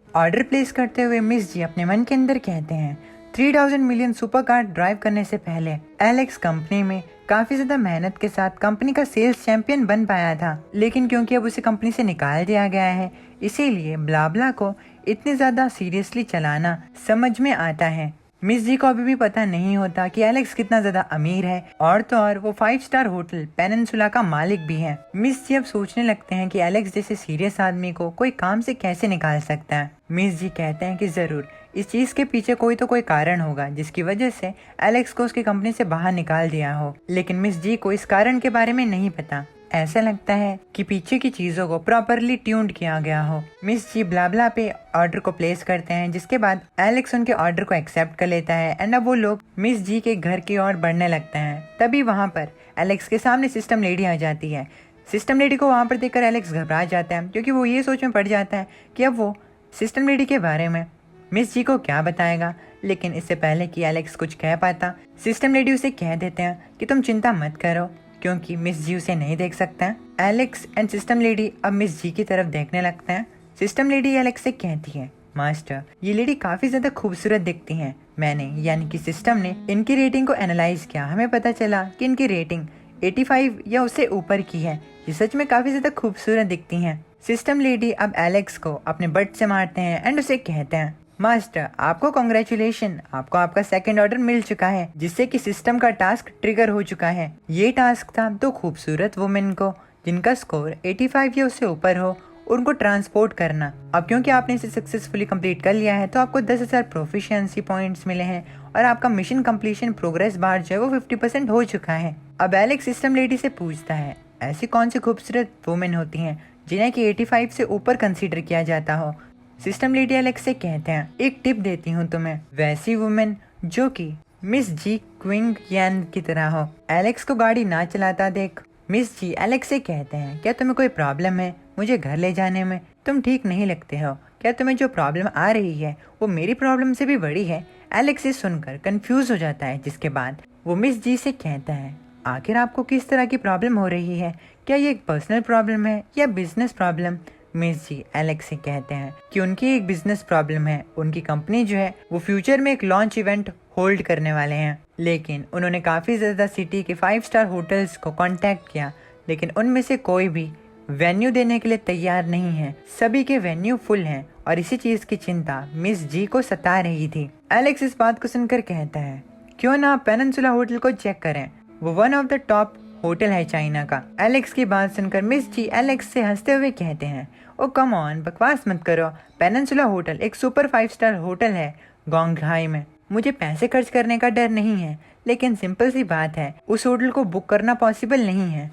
ऑर्डर प्लेस करते हुए मिस जी अपने मन के अंदर कहते हैं, 3000 मिलियन सुपर कार ड्राइव करने से पहले एलेक्स कंपनी में काफी ज्यादा मेहनत के साथ कंपनी का सेल्स चैंपियन बन पाया था, लेकिन क्योंकि अब उसे कंपनी से निकाल दिया गया है, इसीलिए ब्लाब्ला को इतने ज्यादा सीरियसली चलाना समझ में आता है। मिस जी को अभी भी पता नहीं होता कि एलेक्स कितना ज्यादा अमीर है, और तो और वो 5 स्टार होटल पेनिनसुला का मालिक भी है। मिस जी अब सोचने लगते हैं कि एलेक्स जैसे सीरियस आदमी को कोई काम से कैसे निकाल सकता है। मिस जी कहते हैं कि जरूर इस चीज के पीछे कोई तो कोई कारण होगा जिसकी वजह से एलेक्स को उसकी कंपनी से बाहर निकाल दिया हो, लेकिन मिस जी को इस कारण के बारे में नहीं पता। ऐसा लगता है कि पीछे की चीजों को प्रॉपरली ट्यून्ड किया गया हो। मिस जी ब्लाब्ला पे ऑर्डर को प्लेस करते हैं, जिसके बाद एलेक्स उनके ऑर्डर को एक्सेप्ट कर लेता है एंड अब वो लोग मिस जी के घर की ओर बढ़ने लगते हैं। तभी वहाँ पर एलेक्स के सामने सिस्टम लेडी आ जाती है। सिस्टम लेडी को वहाँ पर देखकर एलेक्स घबरा जाता है, क्योंकि वो ये सोच में पड़ जाता है कि अब वो सिस्टम लेडी के बारे में मिस जी को क्या बताएगा। लेकिन इससे पहले कि एलेक्स कुछ कह पाता, सिस्टम लेडी उसे कह देते हैं कि तुम चिंता मत करो, क्योंकि मिस जी उसे नहीं देख सकता है। एलेक्स एंड सिस्टम लेडी अब मिस जी की तरफ देखने लगते हैं। सिस्टम लेडी एलेक्स से कहती है, मास्टर ये लेडी काफी ज्यादा खूबसूरत दिखती हैं। मैंने यानी कि सिस्टम ने इनकी रेटिंग को एनालाइज किया, हमें पता चला कि इनकी रेटिंग 85 या उससे ऊपर की है। ये सच में काफी ज्यादा खूबसूरत दिखती हैं। सिस्टम लेडी अब एलेक्स को अपने बट से मारते हैं एंड उसे कहते हैं, मास्टर आपको कॉन्ग्रेचुलेशन, आपको आपका सेकंड ऑर्डर मिल चुका है, जिससे कि सिस्टम का टास्क ट्रिगर हो चुका है। ये टास्क था 2 खूबसूरत वुमेन को जिनका स्कोर 85 या उससे ऊपर हो, उनको ट्रांसपोर्ट करना। अब क्योंकि आपने इसे सक्सेसफुली कंप्लीट कर लिया है, तो आपको 10,000 प्रोफिशिएंसी पॉइंट्स मिले हैं और आपका मिशन कंप्लीशन प्रोग्रेस बार जो है वो 50% हो चुका है। अब एलेक्स सिस्टम लेडी से पूछता है, ऐसी कौन सी खूबसूरत वुमेन होती हैं जिन्हें कि 85 से ऊपर कंसीडर किया जाता हो। सिस्टम लेडी एलेक्स से कहते हैं, एक टिप देती हूँ तुम्हें, वैसी वुमेन जो कि मिस जी क्विंग यान की तरह हो। एलेक्स को गाड़ी ना चलाता देख मिस जी एलेक्स से कहते हैं, क्या तुम्हें कोई प्रॉब्लम है मुझे घर ले जाने में? तुम ठीक नहीं लगते हो। क्या तुम्हें जो प्रॉब्लम आ रही है वो मेरी प्रॉब्लम से भी बड़ी है? एलेक्स इसे सुनकर कंफ्यूज हो जाता है, जिसके बाद वो मिस जी से कहता है, आखिर आपको किस तरह की प्रॉब्लम हो रही है? क्या ये एक पर्सनल प्रॉब्लम है या बिजनेस प्रॉब्लम? मिस जी एलेक्स से कहते हैं कि उनकी एक बिजनेस प्रॉब्लम है। उनकी कंपनी जो है वो फ्यूचर में एक लॉन्च इवेंट होल्ड करने वाले हैं, लेकिन उन्होंने काफ़ी ज़्यादा सिटी के 5 स्टार होटल्स को कांटेक्ट किया, लेकिन उनमें से कोई भी वेन्यू देने के लिए तैयार नहीं है। सभी के वेन्यू फुल हैं और इसी चीज़ की चिंता मिस जी को सता रही थी। एलेक्स इस बात को सुनकर कहता है, क्यों ना पेनिनसुला होटल को चेक करें, वो one of the top hotel है चाइना का। एलेक्स की बात सुनकर मिस जी एलेक्स से हंसते हुए कहते हैं, ओ कम ऑन, बकवास मत करो, पेनिनसुला होटल एक सुपर 5 स्टार होटल है गोंगहाई में। मुझे पैसे खर्च करने का डर नहीं है, लेकिन सिंपल सी बात है, उस होटल को बुक करना पॉसिबल नहीं है।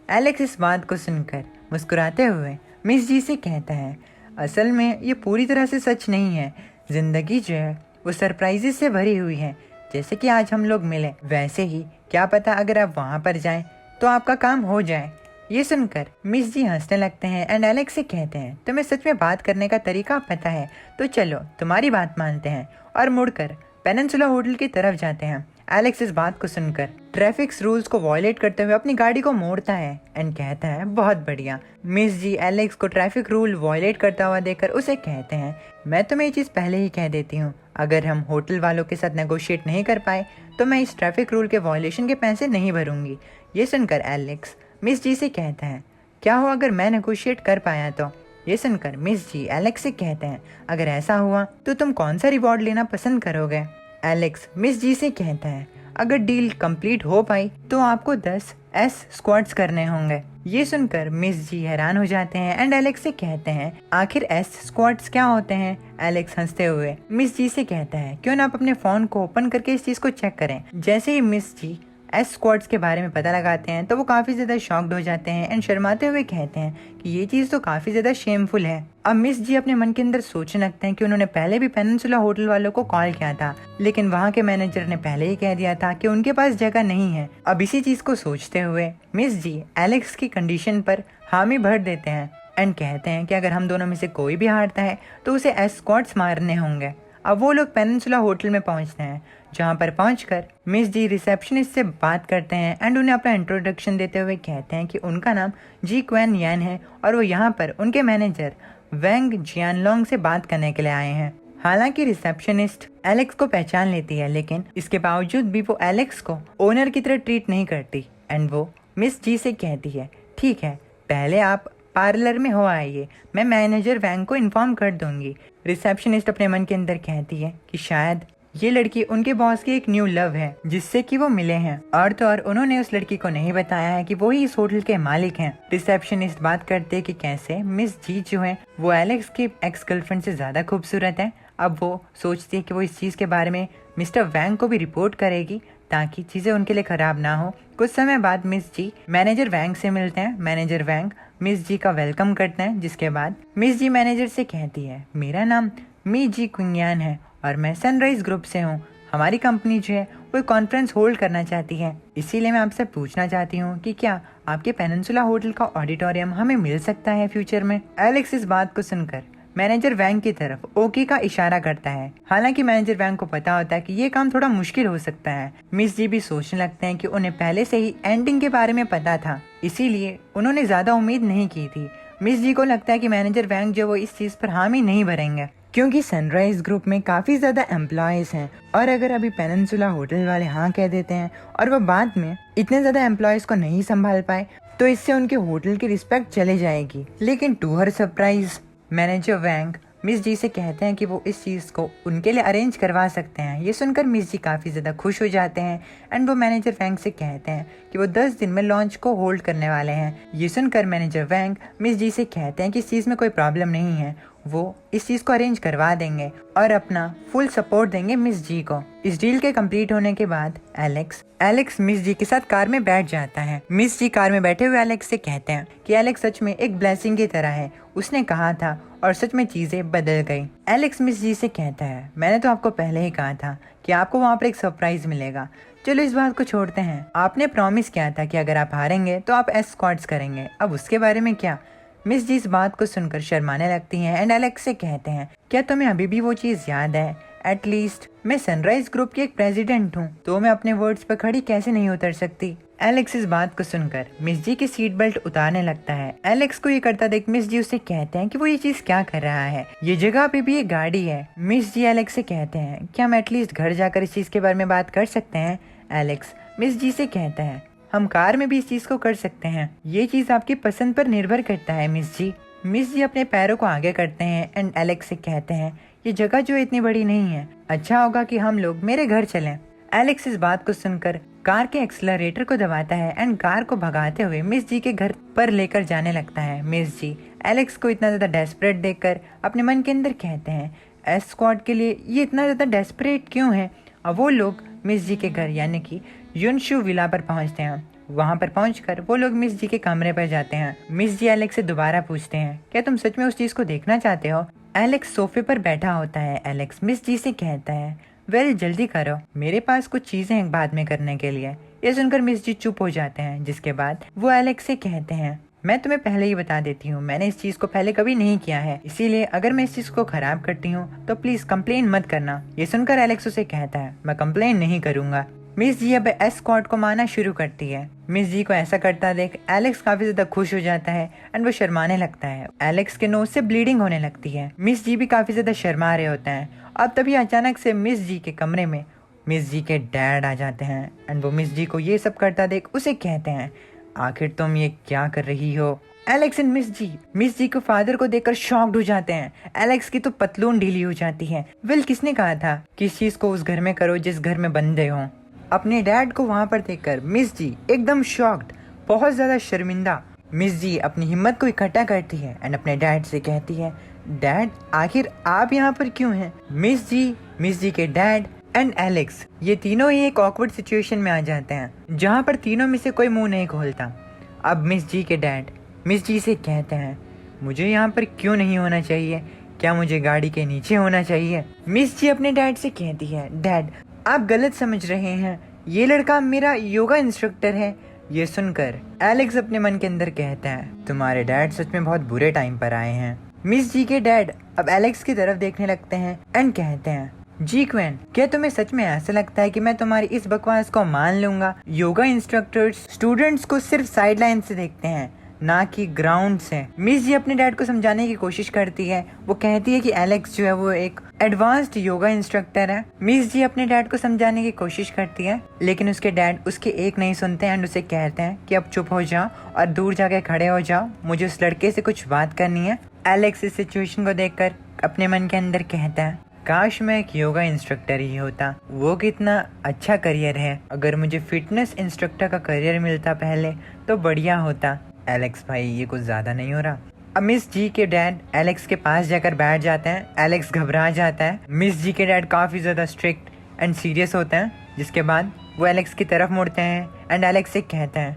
एलेक्स इस बात को सुनकर मुस्कुराते हुए मिस जी से कहता है, असल में ये पूरी तरह से सच नहीं है। जिंदगी जो है वो सरप्राइजेस से भरी हुई है। जैसे कि आज हम लोग मिले, वैसे ही क्या पता अगर आप वहाँ पर जाएं तो आपका काम हो जाए। ये सुनकर मिस जी हंसने लगते हैं एंड एलेक्स से कहते हैं, तुम्हें सच में बात करने का तरीका पता है, तो चलो तुम्हारी बात मानते हैं, और मुड़कर पेनिनसुला होटल की तरफ जाते हैं। एलेक्स इस बात को सुनकर ट्रैफिक रूल्स को वायलेट करते हुए अपनी गाड़ी को मोड़ता है एंड कहता है, बहुत बढ़िया। मिस जी एलेक्स को ट्रैफिक रूल वायलेट करता हुआ देखकर उसे कहते हैं, मैं तुम्हें ये चीज़ पहले ही कह देती हूँ, अगर हम होटल वालों के साथ नेगोशिएट नहीं कर पाए तो मैं इस ट्रैफिक रूल के वायलेशन के पैसे नहीं भरूंगी। ये सुनकर एलेक्स मिस जी से कहता है, क्या हो अगर मैं नेगोशिएट कर पाया तो। ये सुनकर मिस जी एलेक्स से कहते हैं, अगर ऐसा हुआ तो तुम कौन सा रिवॉर्ड लेना पसंद करोगे। एलेक्स मिस जी से कहता है, अगर डील कंप्लीट हो पाई तो आपको 10 एस स्क्वाट्स करने होंगे। ये सुनकर मिस जी हैरान हो जाते हैं एंड एलेक्स से कहते हैं, आखिर एस स्क्वाट्स क्या होते हैं। एलेक्स हंसते हुए मिस जी से कहता है, क्यों ना आप अपने फोन को ओपन करके इस चीज को चेक करें। जैसे ही मिस जी एस स्क्वाड्स के बारे में पता लगाते हैं तो वो काफ़ी ज़्यादा शॉक्ड हो जाते हैं एंड शर्माते हुए कहते हैं कि ये चीज़ तो काफ़ी ज़्यादा शेमफुल है। अब मिस जी अपने मन के अंदर सोचने लगते हैं कि उन्होंने पहले भी पेनिनसुला होटल वालों को कॉल किया था, लेकिन वहाँ के मैनेजर ने पहले ही कह दिया था कि उनके पास जगह नहीं है। अब इसी चीज़ को सोचते हुए मिस जी एलेक्स की कंडीशन पर हामी भर देते हैं एंड कहते हैं कि अगर हम दोनों में से कोई भी हारता है तो उसे एस स्क्वाड्स मारने होंगे। अब वो लोग पेनिनसुला होटल में पहुंचते हैं, जहां पर पहुंचकर मिस जी रिसेप्शनिस्ट से बात करते हैं एंड उन्हें अपना इंट्रोडक्शन देते हुए कहते हैं कि उनका नाम जी क्वेन यान है और वो यहाँ पर उनके मैनेजर वेंग जियानलोंग से बात करने के लिए आए हैं। हालांकि रिसेप्शनिस्ट एलेक्स को पहचान लेती है, लेकिन इसके बावजूद भी वो एलेक्स को ओनर की तरह ट्रीट नहीं करती एंड वो मिस जी से कहती है, ठीक है, पहले आप पार्लर में हो आइए, मैं मैनेजर वैंग को इन्फॉर्म कर दूंगी। रिसेप्शनिस्ट अपने मन के अंदर कहती है कि शायद ये लड़की उनके बॉस की एक न्यू लव है जिससे कि वो मिले हैं, और तो और उन्होंने उस लड़की को नहीं बताया है कि वो ही इस होटल के मालिक हैं। रिसेप्शनिस्ट बात करते हैं कि कैसे मिस जी जो है वो एलेक्स की एक्स गर्लफ्रेंड से ज्यादा खूबसूरत है। अब वो सोचती है कि वो इस चीज के बारे में मिस्टर वैंग को भी रिपोर्ट करेगी ताकि चीजें उनके लिए खराब ना हो। कुछ समय बाद मिस जी मैनेजर वैंग से मिलते हैं। मैनेजर वैंग मिस जी का वेलकम करते हैं, जिसके बाद मिस जी मैनेजर से कहती है, मेरा नाम मी जी कुंगयान है और मैं सनराइज ग्रुप से हूँ। हमारी कंपनी जो है वो कॉन्फ्रेंस होल्ड करना चाहती है, इसीलिए मैं आपसे पूछना चाहती हूँ कि क्या आपके पेनिनसुला होटल का ऑडिटोरियम हमें मिल सकता है फ्यूचर में। एलेक्स इस बात को सुनकर मैनेजर वैंग की तरफ ओके का इशारा करता है। हालांकि मैनेजर वैंग को पता होता है कि ये काम थोड़ा मुश्किल हो सकता है। मिस जी भी सोचने लगते हैं कि उन्हें पहले से ही एंडिंग के बारे में पता था, इसीलिए उन्होंने ज्यादा उम्मीद नहीं की थी। मिस जी को लगता है कि मैनेजर वैंग जो वो इस चीज पर हामी नहीं भरेंगे, क्योंकि सनराइज ग्रुप में काफी ज्यादा एम्प्लॉयज हैं और अगर अभी पेनिनसुला होटल वाले हाँ कह देते हैं और वो बाद में इतने ज्यादा एम्प्लॉयज को नहीं संभाल पाए तो इससे उनके होटल की रिस्पेक्ट चली जाएगी। लेकिन to her surprise manager Wang Miss ji से कहते हैं कि वो इस चीज़ को उनके लिए अरेंज करवा सकते हैं। ये सुनकर मिस जी काफ़ी ज़्यादा खुश हो जाते हैं एंड वो मैनेजर वैंग से कहते हैं कि वो 10 दिन में लॉन्च को होल्ड करने वाले हैं। ये सुनकर मैनेजर वैंग मिस जी से कहते हैं कि इस चीज़ में कोई प्रॉब्लम नहीं है, वो इस चीज़ को अरेंज करवा देंगे और अपना फुल सपोर्ट देंगे मिस जी को। इस डील के कंप्लीट होने के बाद एलेक्स मिस जी के साथ कार में बैठ जाता है। मिस जी कार में बैठे हुए एलेक्स से कहते हैं कि एलेक्स सच में एक ब्लेसिंग की तरह है, उसने कहा था और सच में चीजें बदल गई। एलेक्स मिस जी से कहता है, मैंने तो आपको पहले ही कहा था कि आपको वहाँ पर एक सरप्राइज मिलेगा। चलो इस बात को छोड़ते हैं, आपने प्रॉमिस किया था कि अगर आप हारेंगे तो आप एस स्क्वाड्स करेंगे, अब उसके बारे में क्या। मिस जी इस बात को सुनकर शर्माने लगती हैं एंड एलेक्स से कहते हैं, क्या तुम्हें अभी भी वो चीज याद है? एटलीस्ट मैं सनराइज ग्रुप की एक प्रेसिडेंट हूँ, तो मैं अपने वर्ड्स पर खड़ी कैसे नहीं उतर सकती। एलेक्स इस बात को सुनकर मिस जी की सीट बेल्ट उतारने लगता है। एलेक्स को ये करता देख मिस जी उससे कहते हैं कि वो ये चीज क्या कर रहा है, ये जगह पे भी एक गाड़ी है। मिस जी एलेक्स से कहते हैं, क्या हम एटलीस्ट घर जाकर इस चीज के बारे में बात कर सकते हैं। एलेक्स मिस जी से कहता है, हम कार में भी इस चीज को कर सकते हैं, ये चीज आपकी पसंद पर निर्भर करता है मिस जी। मिस जी अपने पैरों को आगे करते हैं एंड एलेक्स से कहते हैं, ये जगह जो इतनी बड़ी नहीं है, अच्छा होगा कि हम लोग मेरे घर चलें। एलेक्स इस बात को सुनकर कार के एक्सेलरेटर को दबाता है एंड कार को भगाते हुए मिस जी के घर पर लेकर जाने लगता है। मिस जी एलेक्स को इतना ज्यादा डेस्परेट देखकर अपने मन के अंदर कहते हैं, एस स्क्वाड के लिए ये इतना ज्यादा डेस्परेट क्यों है। अब वो लोग मिस जी के घर यानी कि युनशु विला पर पहुंचते हैं। वहां पर पहुंचकर वो लोग मिस जी के कमरे पर जाते हैं। मिस जी एलेक्स से दोबारा पूछते हैं, क्या तुम सच में उस चीज को देखना चाहते हो। एलेक्स सोफे पर बैठा होता है। एलेक्स मिस जी से कहता है, वेल जल्दी करो, मेरे पास कुछ चीजें हैं बाद में करने के लिए। ये सुनकर मिस जी चुप हो जाते हैं, जिसके बाद वो एलेक्स से कहते हैं, मैं तुम्हें पहले ही बता देती हूँ, मैंने इस चीज को पहले कभी नहीं किया है, इसीलिए अगर मैं इस चीज को खराब करती हूँ तो प्लीज कंप्लेन मत करना। ये सुनकर एलेक्स उसे कहता है, मैं कंप्लेन नहीं करूंगा। मिस जी अब एस स्क्वाड को मारना शुरू करती है। मिस जी को ऐसा करता देख एलेक्स काफी ज्यादा खुश हो जाता है एंड वो शर्माने लगता है। एलेक्स के नोज से ब्लीडिंग होने लगती है। मिस जी भी काफी ज्यादा शर्मा रहे होते हैं। अब तभी अचानक से मिस जी के कमरे में मिस जी के डैड आ जाते हैं एंड वो मिस जी को ये सब करता देख उसे कहते हैं, आखिर तुम ये क्या कर रही हो। एलेक्स एंड मिस जी को फादर को देखकर शॉक्ड हो जाते हैं। एलेक्स की तो पतलून ढीली हो जाती है। विल, किसने कहा था कि इस चीज को उस घर में करो जिस घर में बंदे हों? अपने डैड को वहां पर देखकर मिस जी एकदम शॉक्ड, बहुत ज्यादा शर्मिंदा। मिस जी अपनी हिम्मत को इकट्ठा करती है एंड अपने डैड से कहती है, डैड आखिर आप यहाँ पर क्यों हैं? मिस जी के डैड एंड एलेक्स ये तीनों ही एक ऑकवर्ड सिचुएशन में आ जाते हैं जहाँ पर तीनों में से कोई मुंह नहीं खोलता। अब मिस जी के डैड मिस जी से कहते हैं, मुझे यहाँ पर क्यों नहीं होना चाहिए? क्या मुझे गाड़ी के नीचे होना चाहिए? मिस जी अपने डैड से कहती है, डैड आप गलत समझ रहे हैं, ये लड़का मेरा योगा इंस्ट्रक्टर है। ये सुनकर एलेक्स अपने मन के अंदर कहता है, तुम्हारे डैड सच में बहुत बुरे टाइम पर आए हैं। मिस जी के डैड अब एलेक्स की तरफ देखने लगते हैं एंड कहते हैं, जी क्वेन, क्या तुम्हें सच में ऐसा लगता है कि मैं तुम्हारी इस बकवास को मान लूंगा? योगा इंस्ट्रक्टर्स स्टूडेंट्स को सिर्फ साइडलाइन से देखते हैं, ना कि ग्राउंड से। मिस जी अपने डैड को समझाने की कोशिश करती है। वो कहती है कि एलेक्स जो है वो एक एडवांस्ड योगा इंस्ट्रक्टर है। मिस जी अपने डैड को समझाने की कोशिश करती है, लेकिन उसके डैड उसके एक नहीं सुनते एंड उसे कहते हैं कि अब चुप हो जाओ और दूर जाके खड़े हो जाओ, मुझे उस लड़के से कुछ बात करनी है। एलेक्स इस सिचुएशन को देखकर अपने मन के अंदर कहता है, काश मैं एक योगा इंस्ट्रक्टर ही होता, वो कितना अच्छा करियर है। अगर मुझे फिटनेस इंस्ट्रक्टर का करियर मिलता पहले तो बढ़िया होता। एलेक्स भाई ये कुछ ज्यादा नहीं हो रहा? अब मिस जी के डैड एलेक्स के पास जाकर बैठ जाते हैं। एलेक्स घबरा जाता है। मिस जी के डैड काफी ज्यादा स्ट्रिक्ट एंड सीरियस होते हैं, जिसके बाद वो एलेक्स की तरफ मुड़ते हैं एंड एलेक्स से कहते हैं,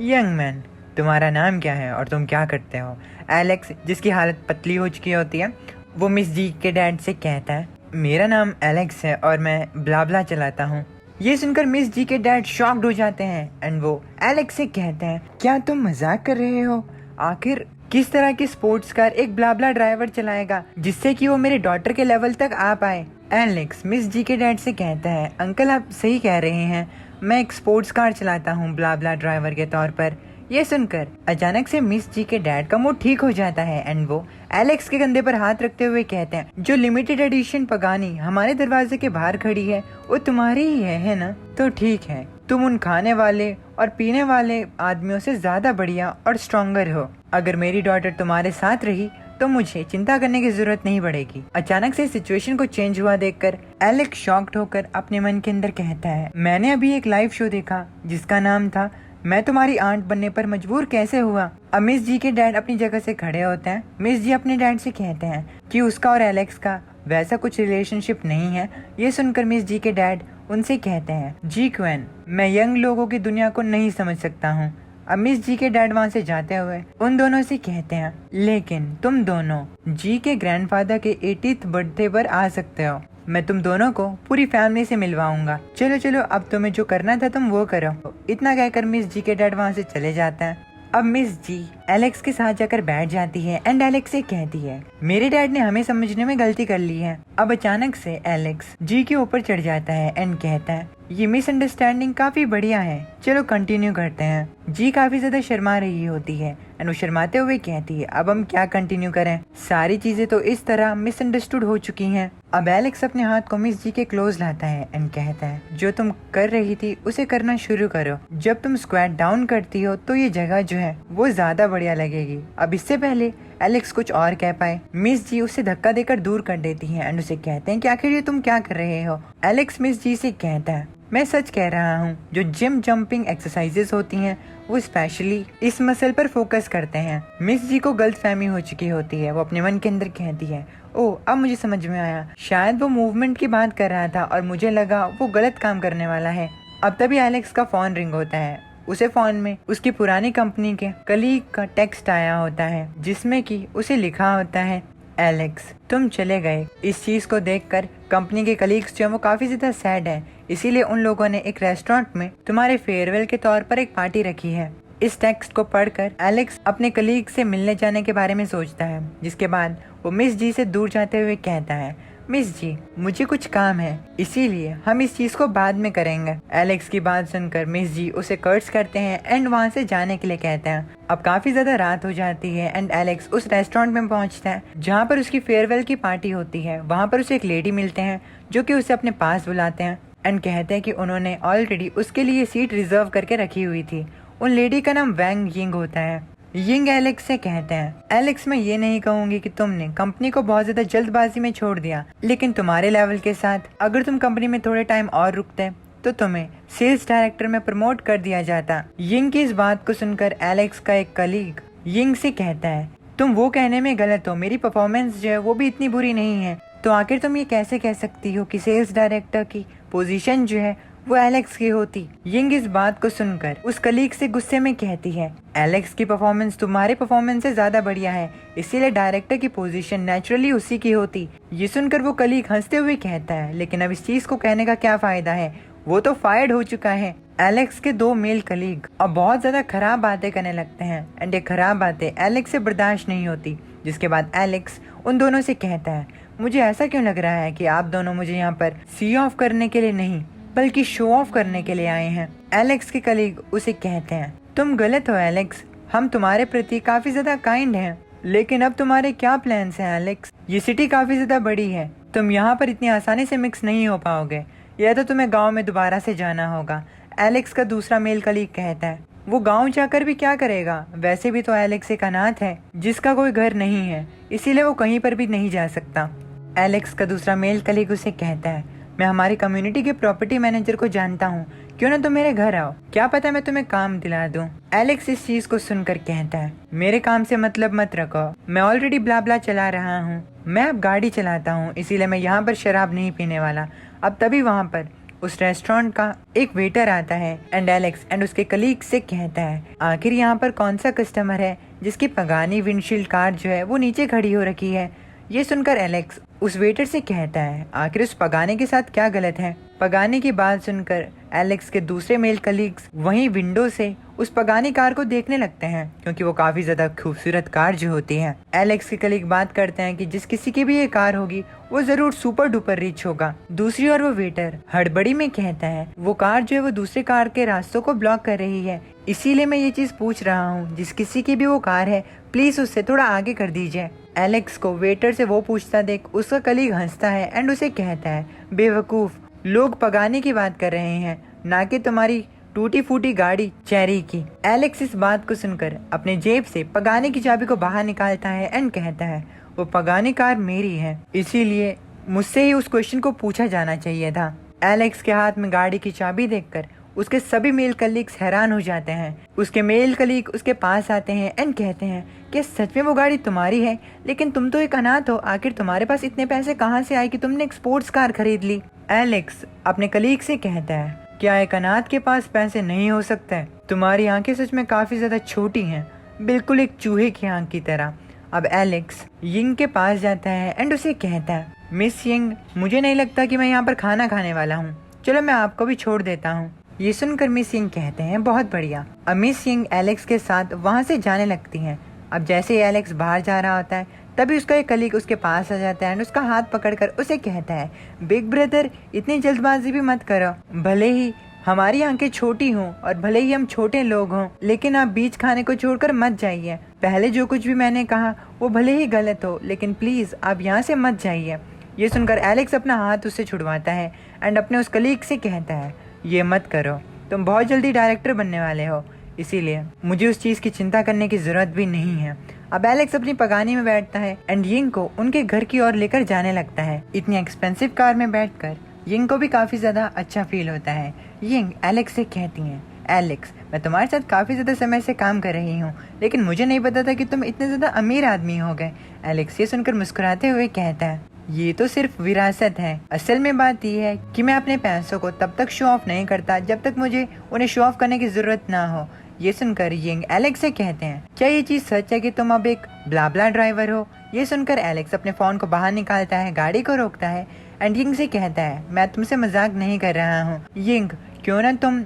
यंग मैन तुम्हारा नाम क्या है और तुम क्या करते हो? एलेक्स जिसकी हालत पतली हो चुकी होती है वो मिस जी के डैड से कहता है, मेरा नाम एलेक्स है और मैं ब्लाब्ला चलाता हूँ। ये सुनकर मिस जी के डैड शॉक्ड हो जाते हैं एंड वो एलेक्स से कहते हैं, क्या तुम मजाक कर रहे हो? आखिर किस तरह की स्पोर्ट्स कार एक ब्लाब्ला ड्राइवर चलाएगा जिससे कि वो मेरे डॉटर के लेवल तक आ पाए? एलेक्स मिस जी के डैड से कहता है, अंकल आप सही कह रहे हैं, मैं एक स्पोर्ट्स कार चलाता हूँ ब्लाब्ला ड्राइवर के तौर पर। ये सुनकर अचानक से मिस जी के डैड का मूड ठीक हो जाता है एंड वो एलेक्स के कंधे पर हाथ रखते हुए कहते हैं, जो लिमिटेड एडिशन पगानी हमारे दरवाजे के बाहर खड़ी है वो तुम्हारी ही है ना? तो ठीक है, तुम उन खाने वाले और पीने वाले आदमियों से ज्यादा बढ़िया और स्ट्रॉन्गर हो। अगर मेरी डॉटर तुम्हारे साथ रही तो मुझे चिंता करने की जरूरत नहीं पड़ेगी। अचानक से सिचुएशन को चेंज हुआ देखकर एलेक्स शॉक्ड होकर अपने मन के अंदर कहता है, मैंने अभी एक लाइव शो देखा जिसका नाम था मैं तुम्हारी आंट बनने पर मजबूर कैसे हुआ। अब मिस जी के डैड अपनी जगह से खड़े होते हैं। मिस जी अपने डैड से कहते हैं कि उसका और एलेक्स का वैसा कुछ रिलेशनशिप नहीं है। ये सुनकर मिस जी के डैड उनसे कहते हैं, जी क्वेन, मैं यंग लोगों की दुनिया को नहीं समझ सकता हूँ। अब मिस जी के डैड वहाँ से जाते हुए उन दोनों से कहते हैं, लेकिन तुम दोनों जी के ग्रैंडफादर के 80th बर्थडे पर आ सकते हो। मैं तुम दोनों को पूरी फैमिली से मिलवाऊंगा। चलो चलो अब तुम्हें जो करना था तुम वो करो। इतना कहकर मिस जी के डैड वहाँ से चले जाते हैं। अब मिस जी एलेक्स के साथ जाकर बैठ जाती है एंड एलेक्स से कहती है, मेरे डैड ने हमें समझने में गलती कर ली है। अब अचानक से एलेक्स जी के ऊपर चढ़ जाता है एंड कहता है, ये मिसअंडरस्टैंडिंग काफी बढ़िया है, चलो कंटिन्यू करते हैं। जी काफी ज्यादा शर्मा रही होती है एंड वो शर्माते हुए कहती है, अब हम क्या कंटिन्यू करें, सारी चीजें तो इस तरह मिसअंडरस्टूड हो चुकी हैं। अब एलेक्स अपने हाथ को मिस जी के क्लोज लाता है एंड कहता है, जो तुम कर रही थी उसे करना शुरू करो। जब तुम स्क्वाट डाउन करती हो तो ये जगह जो है वो ज्यादा बढ़िया लगेगी। अब इससे पहले एलेक्स कुछ और कह पाए, मिस जी उसे धक्का देकर दूर कर देती हैं एंड उसे कहते हैं कि आखिर ये तुम क्या कर रहे हो। एलेक्स मिस जी से कहता है, मैं सच कह रहा हूँ, जो जिम जंपिंग एक्सरसाइजेस होती हैं वो स्पेशली इस मसल पर फोकस करते हैं। मिस जी को गलतफहमी हो चुकी होती है। वो अपने मन के अंदर कहती है, ओह अब मुझे समझ में आया, शायद वो मूवमेंट की बात कर रहा था और मुझे लगा वो गलत काम करने वाला है। अब तभी एलेक्स का फोन रिंग होता है। उसे फोन में उसकी पुरानी कंपनी के कलीग का टेक्स्ट आया होता है जिसमें कि उसे लिखा होता है, एलेक्स तुम चले गए। इस चीज को देखकर कंपनी के कलीग्स जो वो काफी ज्यादा सैड है, इसीलिए उन लोगों ने एक रेस्टोरेंट में तुम्हारे फेयरवेल के तौर पर एक पार्टी रखी है। इस टेक्स्ट को पढ़कर एलेक्स अपने कलीग से मिलने जाने के बारे में सोचता है, जिसके बाद वो मिस जी से दूर जाते हुए कहता है, मिस जी मुझे कुछ काम है, इसीलिए हम इस चीज को बाद में करेंगे। एलेक्स की बात सुनकर मिस जी उसे कर्ट्स करते हैं एंड वहाँ से जाने के लिए कहते हैं। अब काफी ज्यादा रात हो जाती है एंड एलेक्स उस रेस्टोरेंट में पहुँचता है जहाँ पर उसकी फेयरवेल की पार्टी होती है। वहाँ पर उसे एक लेडी मिलते हैं जो कि उसे अपने पास बुलाते हैं एंड कहते हैं कि उन्होंने ऑलरेडी उसके लिए सीट रिजर्व करके रखी हुई थी। उन लेडी का नाम वैंग यिंग होता है। यिंग एलेक्स से कहते हैं, एलेक्स मैं ये नहीं कहूंगी कि तुमने कंपनी को बहुत ज्यादा जल्दबाजी में छोड़ दिया, लेकिन तुम्हारे लेवल के साथ अगर तुम कंपनी में थोड़े टाइम और रुकते तो तुम्हें सेल्स डायरेक्टर में प्रमोट कर दिया जाता। यिंग की इस बात को सुनकर एलेक्स का एक कलीग यिंग से कहता है, तुम वो कहने में गलत हो, मेरी परफॉर्मेंस जो है वो भी इतनी बुरी नहीं है, तो आखिर तुम ये कैसे कह सकती हो कि सेल्स डायरेक्टर की पोजीशन जो है वो एलेक्स की होती। यिंग इस बात को सुनकर उस कलीग से गुस्से में कहती है, एलेक्स की परफॉर्मेंस तुम्हारे परफॉर्मेंस से ज्यादा बढ़िया है, इसीलिए डायरेक्टर की पोजीशन नेचुरली उसी की होती। ये सुनकर वो कलीग हंसते हुए कहता है, लेकिन अब इस चीज को कहने का क्या फायदा है, वो तो फायर्ड हो चुका है। एलेक्स के दो मेल कलीग अब बहुत ज्यादा खराब बातें करने लगते हैं एंड ये खराब बातें एलेक्स से बर्दाश्त नहीं होती, जिसके बाद एलेक्स उन दोनों से कहता है, मुझे ऐसा क्यों लग रहा है कि आप दोनों मुझे यहाँ पर सी ऑफ करने के लिए नहीं बल्कि शो ऑफ करने के लिए आए हैं। एलेक्स के कलीग उसे कहते हैं, तुम गलत हो एलेक्स, हम तुम्हारे प्रति काफी ज्यादा काइंड हैं, लेकिन अब तुम्हारे क्या प्लान्स हैं एलेक्स? ये सिटी काफी ज्यादा बड़ी है, तुम यहाँ पर इतनी आसानी से मिक्स नहीं हो पाओगे, या तो तुम्हें गाँव में दोबारा से जाना होगा। एलेक्स का दूसरा मेल कलीग कहता है, वो गांव जाकर भी क्या करेगा, वैसे भी तो एलेक्स एक अनाथ है जिसका कोई घर नहीं है, इसीलिए वो कहीं पर भी नहीं जा सकता। एलेक्स का दूसरा मेल कलीग उसे कहता है, मैं हमारी कम्युनिटी के प्रॉपर्टी मैनेजर को जानता हूँ, क्यों ना तुम मेरे घर आओ, क्या पता मैं तुम्हें काम दिला दूं। एलेक्स इस चीज को सुनकर कहता है, मेरे काम से मतलब मत रखो, मैं ऑलरेडी ब्ला ब्ला चला रहा हूँ, मैं अब गाड़ी चलाता हूँ, इसीलिए मैं यहाँ पर शराब नहीं पीने वाला। अब तभी वहाँ पर उस रेस्टोरेंट का एक वेटर आता है एंड एलेक्स एंड उसके कलीग से कहता है, आखिर यहाँ पर कौन सा कस्टमर है जिसकी पगानी विंडशील्ड कार जो है वो नीचे खड़ी हो रखी है। ये सुनकर एलेक्स उस वेटर से कहता है, आखिर उस पगाने के साथ क्या गलत है। पगाने की बात सुनकर एलेक्स के दूसरे मेल कलीग्स वहीं विंडो से उस पगानी कार को देखने लगते हैं, क्योंकि वो काफी ज्यादा खूबसूरत कार जो होती है। एलेक्स के कलीग बात करते हैं कि जिस किसी की भी ये कार होगी वो जरूर सुपर डुपर रिच होगा। दूसरी ओर वो वेटर हड़बड़ी में कहता है, वो कार जो है वो दूसरे कार के रास्तों को ब्लॉक कर रही है, इसीलिए मैं ये चीज पूछ रहा हूँ, जिस किसी की भी वो कार है प्लीज उससे थोड़ा आगे कर दीजिए। एलेक्स को वेटर से वो पूछता देख उसका कलीग हंसता है एंड उसे कहता है, बेवकूफ, लोग पगाने की बात कर रहे हैं, ना कि तुम्हारी टूटी फूटी गाड़ी चेरी की। एलेक्स इस बात को सुनकर अपने जेब से पगाने की चाबी को बाहर निकालता है एंड कहता है, वो पगानी कार मेरी है, इसीलिए मुझसे ही उस क्वेश्चन को पूछा जाना चाहिए था। एलेक्स के हाथ में गाड़ी की चाबी देखकर उसके सभी मेल कलीग्स हैरान हो जाते हैं। उसके मेल कलीग उसके पास आते हैं एंड कहते हैं कि सच में वो गाड़ी तुम्हारी है, लेकिन तुम तो एक अनाथ हो, आखिर तुम्हारे पास इतने पैसे कहाँ से आए कि तुमने एक स्पोर्ट्स कार खरीद ली। एलेक्स अपने कलीग से कहता है, क्या एक अनाथ के पास पैसे नहीं हो सकते? तुम्हारी आंखें सच में काफी ज्यादा छोटी हैं, बिल्कुल एक चूहे की आंख की तरह। अब एलेक्स यिंग के पास जाता है एंड उसे कहता है, मिस यिंग, मुझे नहीं लगता कि मैं यहाँ पर खाना खाने वाला हूँ, चलो मैं आपको भी छोड़ देता हूँ। ये सुनकर मिस यिंग कहते हैं, बहुत बढ़िया। अब मिस यिंग एलेक्स के साथ वहाँ से जाने लगती हैं। अब जैसे ही एलेक्स बाहर जा रहा होता है तभी उसका एक कलीग उसके पास आ जाता है एंड उसका हाथ पकड़कर उसे कहता है, बिग ब्रदर, इतनी जल्दबाजी भी मत करो, भले ही हमारी आंखें छोटी हों और भले ही हम छोटे लोग हों, लेकिन आप बीच खाने को छोड़कर मत जाइए। पहले जो कुछ भी मैंने कहा वो भले ही गलत हो, लेकिन प्लीज आप यहाँ से मत जाइए। ये सुनकर एलेक्स अपना हाथ उससे छुड़वाता है एंड अपने उस कलीग से कहता है, ये मत करो, तुम बहुत जल्दी डायरेक्टर बनने वाले हो, इसीलिए मुझे उस चीज की चिंता करने की जरूरत भी नहीं है। अब एलेक्स अपनी पगानी में बैठता है एंड यिंग को उनके घर की ओर लेकर जाने लगता है। इतनी एक्सपेंसिव कार में बैठकर यिंग को भी काफी ज्यादा अच्छा फील होता है। यिंग एलेक्स से कहती है, एलेक्स, मैं तुम्हारे साथ काफी ज्यादा समय से काम कर रही हूँ, लेकिन मुझे नहीं पता था कि तुम इतने ज्यादा अमीर आदमी हो गए। एलेक्स ये सुनकर मुस्कुराते हुए कहता है, ये तो सिर्फ विरासत है, असल में बात यह है कि मैं अपने पैसों को तब तक शो ऑफ नहीं करता जब तक मुझे उन्हें शो ऑफ करने की जरूरत ना हो। ये सुनकर यिंग एलेक्स से कहते हैं, क्या ये चीज सच है कि तुम अब एक ब्लाब्ला ड्राइवर हो? ये सुनकर एलेक्स अपने फोन को बाहर निकालता है, गाड़ी को रोकता है एंड यिंग से कहता है, मैं तुमसे मजाक नहीं कर रहा हूँ यिंग, क्यों ना तुम